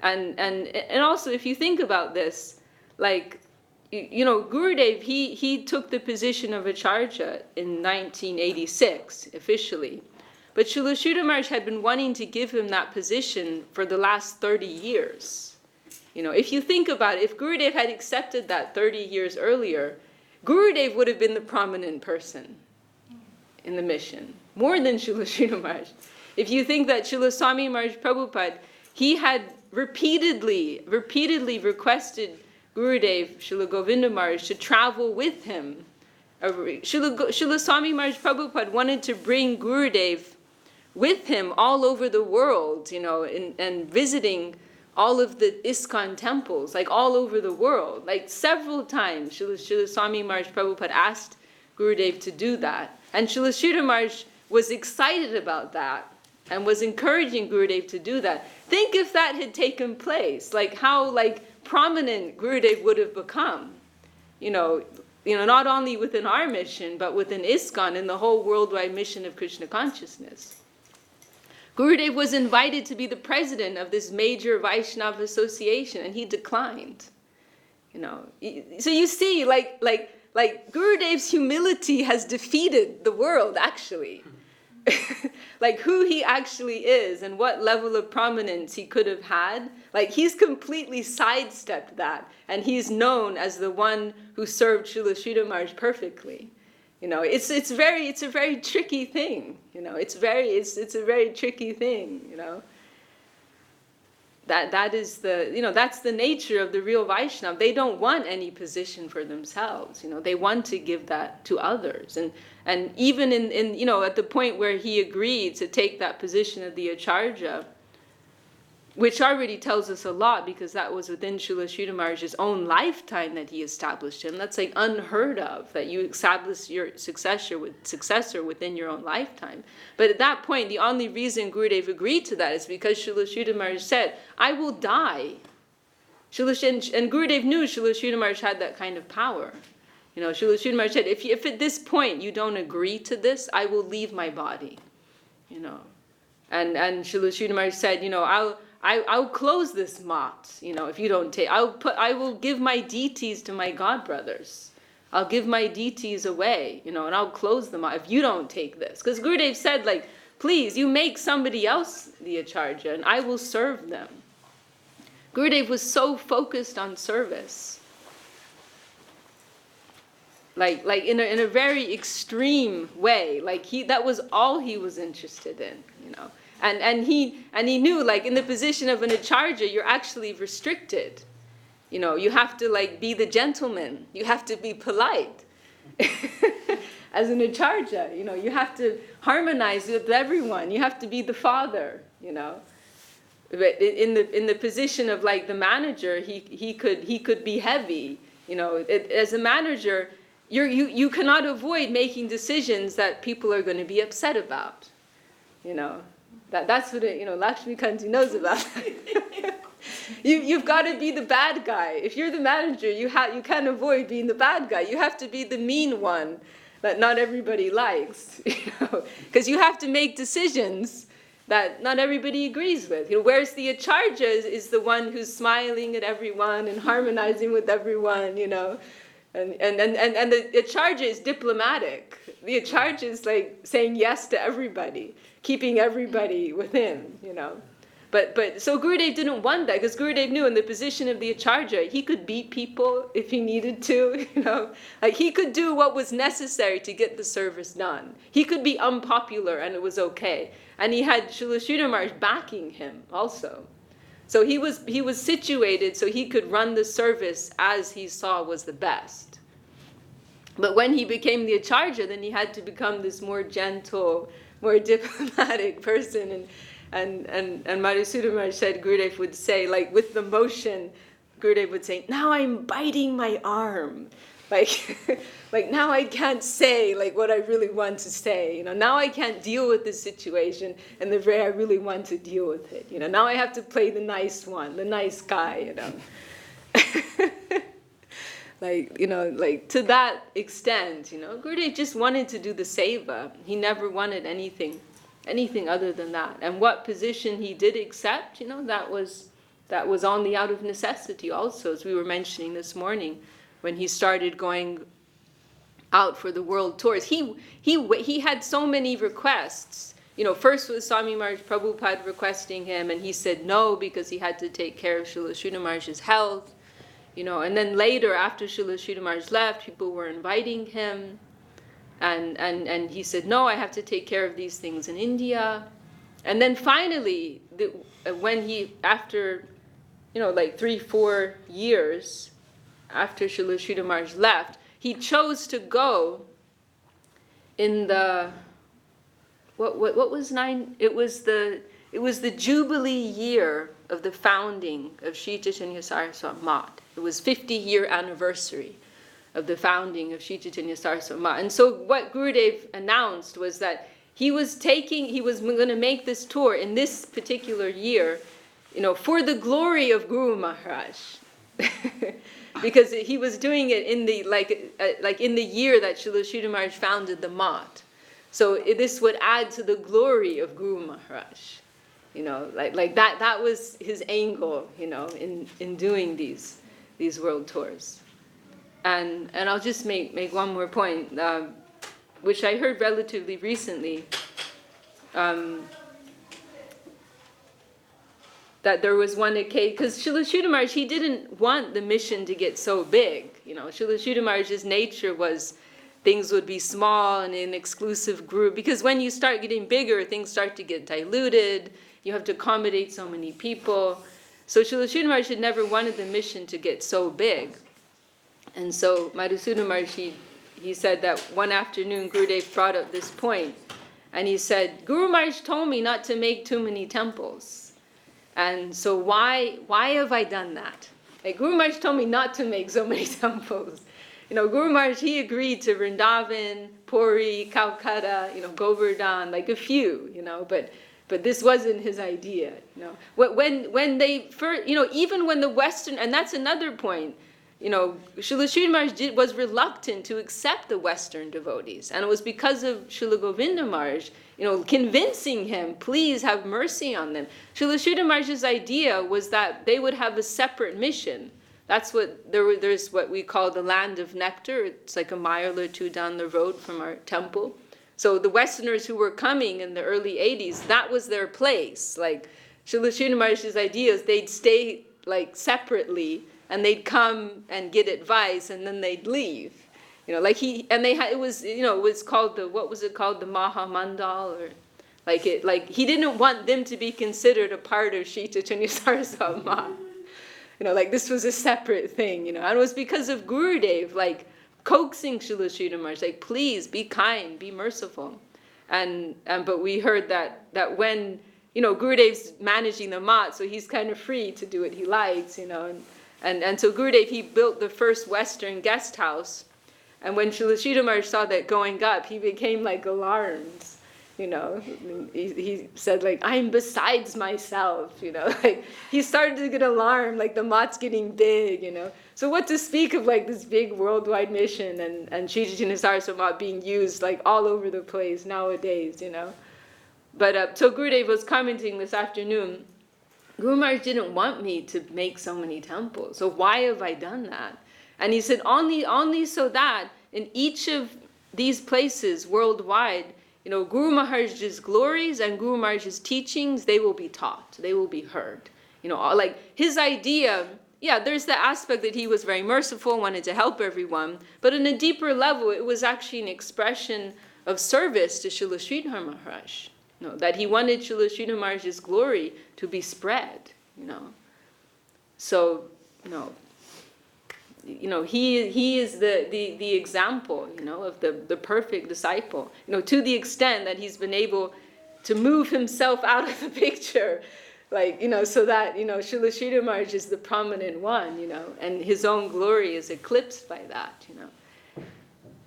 And also, if you think about this, like, Gurudev, he took the position of Acharya in 1986, officially. But Srila Sridhar Maharaj had been wanting to give him that position for the last 30 years. If you think about it, if Gurudev had accepted that 30 years earlier, Gurudev would have been the prominent person in the mission, more than Srila Sridhar Maharaj. If you think that Srila Swami Maharaj Prabhupada, he had repeatedly requested Gurudev, Srila Govinda Maharaj, to travel with him. Srila Swami Maharaj Prabhupada wanted to bring Gurudev with him all over the world, and visiting all of the ISKCON temples, like all over the world. Like several times, Srila Swami Maharaj Prabhupada asked Gurudev to do that. And Srila Sridhar Maharaj was excited about that and was encouraging Gurudev to do that. Think if that had taken place, like how prominent Gurudev would have become, not only within our mission, but within ISKCON and the whole worldwide mission of Krishna consciousness. Gurudev was invited to be the president of this major Vaishnava association, and he declined. So you see, like Gurudev's humility has defeated the world, actually. Like who he actually is and what level of prominence he could have had. Like he's completely sidestepped that, and he's known as the one who served Srila Sridhar Maharaj perfectly. It's a very tricky thing. It's a very tricky thing. That is that's the nature of the real Vaishnava. They don't want any position for themselves. They want to give that to others. And even in at the point where he agreed to take that position of the Acharya, which already tells us a lot, because that was within Srila Sridhar Maharaj's own lifetime that he established him. That's like unheard of, that you establish your successor within your own lifetime. But at that point, the only reason Gurudev agreed to that is because Srila Sridhar Maharaj said, I will die. And Gurudev knew Srila Sridhar Maharaj had that kind of power. Srila Sridhar Maharaj said, if at this point you don't agree to this, I will leave my body. And Srila Sridhar Maharaj said, I'll close this mat, if you don't take, I will give my deities to my godbrothers. I'll give my deities away, and I'll close the mat if you don't take this. Because Gurudev said, please, you make somebody else the Acharya, and I will serve them. Gurudev was so focused on service. Like in a very extreme way. That was all he was interested in, And he knew, in the position of an Acharya, you're actually restricted. You have to be the gentleman. You have to be polite. As an Acharya, you have to harmonize with everyone. You have to be the father, But in the position of the manager, he could be heavy. As a manager, you cannot avoid making decisions that people are going to be upset about. That's what Lakshmi Kanti knows about. You've got to be the bad guy. If you're the manager, you can't avoid being the bad guy. You have to be the mean one that not everybody likes, because you have to make decisions that not everybody agrees with. Whereas the Acharya is the one who's smiling at everyone and harmonizing with everyone, And the Acharya is diplomatic. The Acharya is saying yes to everybody, keeping everybody within, But so Gurudev didn't want that, because Gurudev knew in the position of the Acharya, he could beat people if he needed to, like he could do what was necessary to get the service done. He could be unpopular and it was okay. And he had Srila Sridhar Maharaj backing him also. So he was situated so he could run the service as he saw was the best. But when he became the Acharya, then he had to become this more gentle, more diplomatic person. And Madhusudana Maharaj said, Gurudev would say, like with the motion, Gurudev would say, now I'm biting my arm. Like now I can't say like what I really want to say. Now I can't deal with this situation in the way I really want to deal with it. Now I have to play the nice one, the nice guy, like to that extent, Gurudev just wanted to do the seva. He never wanted anything other than that. And what position he did accept, that was only out of necessity also, as we were mentioning this morning, when he started going out for the world tours. He had so many requests. First was Swami Maharaj Prabhupada requesting him, and he said no because he had to take care of Srila Sridhar Maharaj's health. And then later, after Srila Sridhar Maharaj left, people were inviting him. And he said, no, I have to take care of these things in India. And then finally, when he, after, like 3-4 years after Srila Sridhar Maharaj left, he chose to go in the, what was 9? It was the Jubilee year of the founding of Sri Chaitanya Saraswati Math. It was 50-year anniversary of the founding of Sri Chaitanya Saraswati Math. And so what Gurudev announced was that he was going to make this tour in this particular year, for the glory of Guru Maharaj. Because he was doing it in the in the year that Srila Sridhar Maharaj founded the Math. So this would add to the glory of Guru Maharaj. That was his angle, in doing these world tours. And I'll just make one more point, which I heard relatively recently, that there was one occasion, because Srila Sridhar Maharaj, he didn't want the mission to get so big. Srila Sridhar Maharaj's nature was things would be small and in an exclusive group, because when you start getting bigger, things start to get diluted. You have to accommodate so many people. So Srila Sridhar Maharaj had never wanted the mission to get so big. And so Madhusudana Maharaj, he said that one afternoon Gurudev brought up this point, and he said, Guru Maharaj told me not to make too many temples. And so why have I done that? Guru Maharaj told me not to make so many temples. Guru Maharaj, he agreed to Vrindavan, Puri, Calcutta, Govardhan, like a few, but this wasn't his idea. When they first, even when the Western, and that's another point, Srila Sridhar Maharaj was reluctant to accept the Western devotees. And it was because of Srila Govinda Maharaj, convincing him, please have mercy on them. Srila Sridhar Maharaj's idea was that they would have a separate mission. That's what, there's what we call the land of nectar. It's like a mile or two down the road from our temple. So the Westerners who were coming in the early 80s, that was their place. Like Srila Sridhar Maharaj's ideas, they'd stay separately, and they'd come and get advice, and then they'd leave. It was called what was it called, the Mahamandal, or he didn't want them to be considered a part of Sri Chaitanya Saraswati Math. This was a separate thing, and it was because of Gurudev, coaxing Srila Sridhar Maharaj, please be kind, be merciful. But we heard that when, Gurudev's managing the Math, so he's kind of free to do what he likes, And so Gurudev, he built the first Western guest house. And when Srila Sridhar Maharaj saw that going up, he became alarmed. He said I'm besides myself. He started to get alarmed, the Math's getting big. So what to speak of this big worldwide mission and Sri Chaitanya Saraswati Math being used all over the place nowadays. But so Gurudev was commenting this afternoon. Guru Maharaj didn't want me to make so many temples. So why have I done that? And he said, only so that in each of these places worldwide, Guru Maharaj's glories and Guru Maharaj's teachings, they will be taught, they will be heard. Like his idea, there's the aspect that he was very merciful, wanted to help everyone, but on a deeper level, it was actually an expression of service to Srila Sridhar Maharaj. That he wanted Srila Sridhar Maharaj's glory to be spread. So, he is the example, of the perfect disciple. To the extent that he's been able to move himself out of the picture, so that Srila Sridhar Maharaj is the prominent one, and his own glory is eclipsed by that.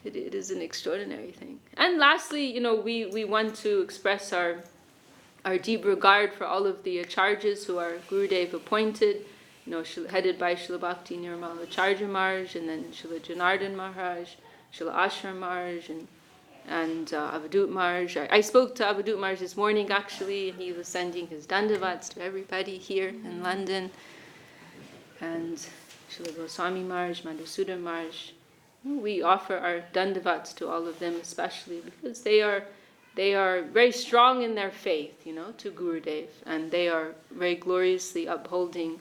It is an extraordinary thing. And lastly, we want to express our deep regard for all of the acharyas who are Gurudev appointed, headed by Srila Bhakti Nirmala Acharya Maharaj, and then Srila Janardhan Maharaj, Srila Ashram Maharaj, and Avadut Maharaj. I spoke to Avadut Maharaj this morning, actually, and he was sending his dandavats to everybody here in London. And Srila Goswami Maharaj, Madhusudan Maharaj. We offer our dandavats to all of them, especially because they are very strong in their faith, to Gurudev, and they are very gloriously upholding,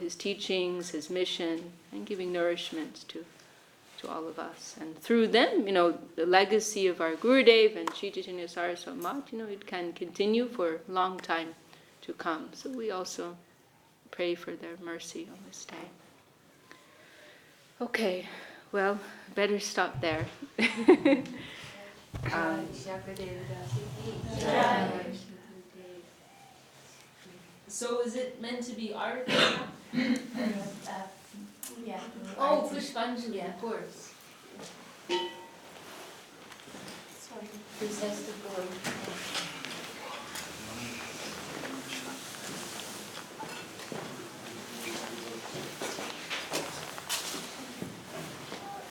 his teachings, his mission, and giving nourishment to all of us. And through them, the legacy of our Gurudev and Sri Chaitanya Saraswati Math, it can continue for a long time to come. So we also pray for their mercy on this day. Okay. Well, better stop there. So is it meant to be art? Oh, Pushpanjali, of course. This has to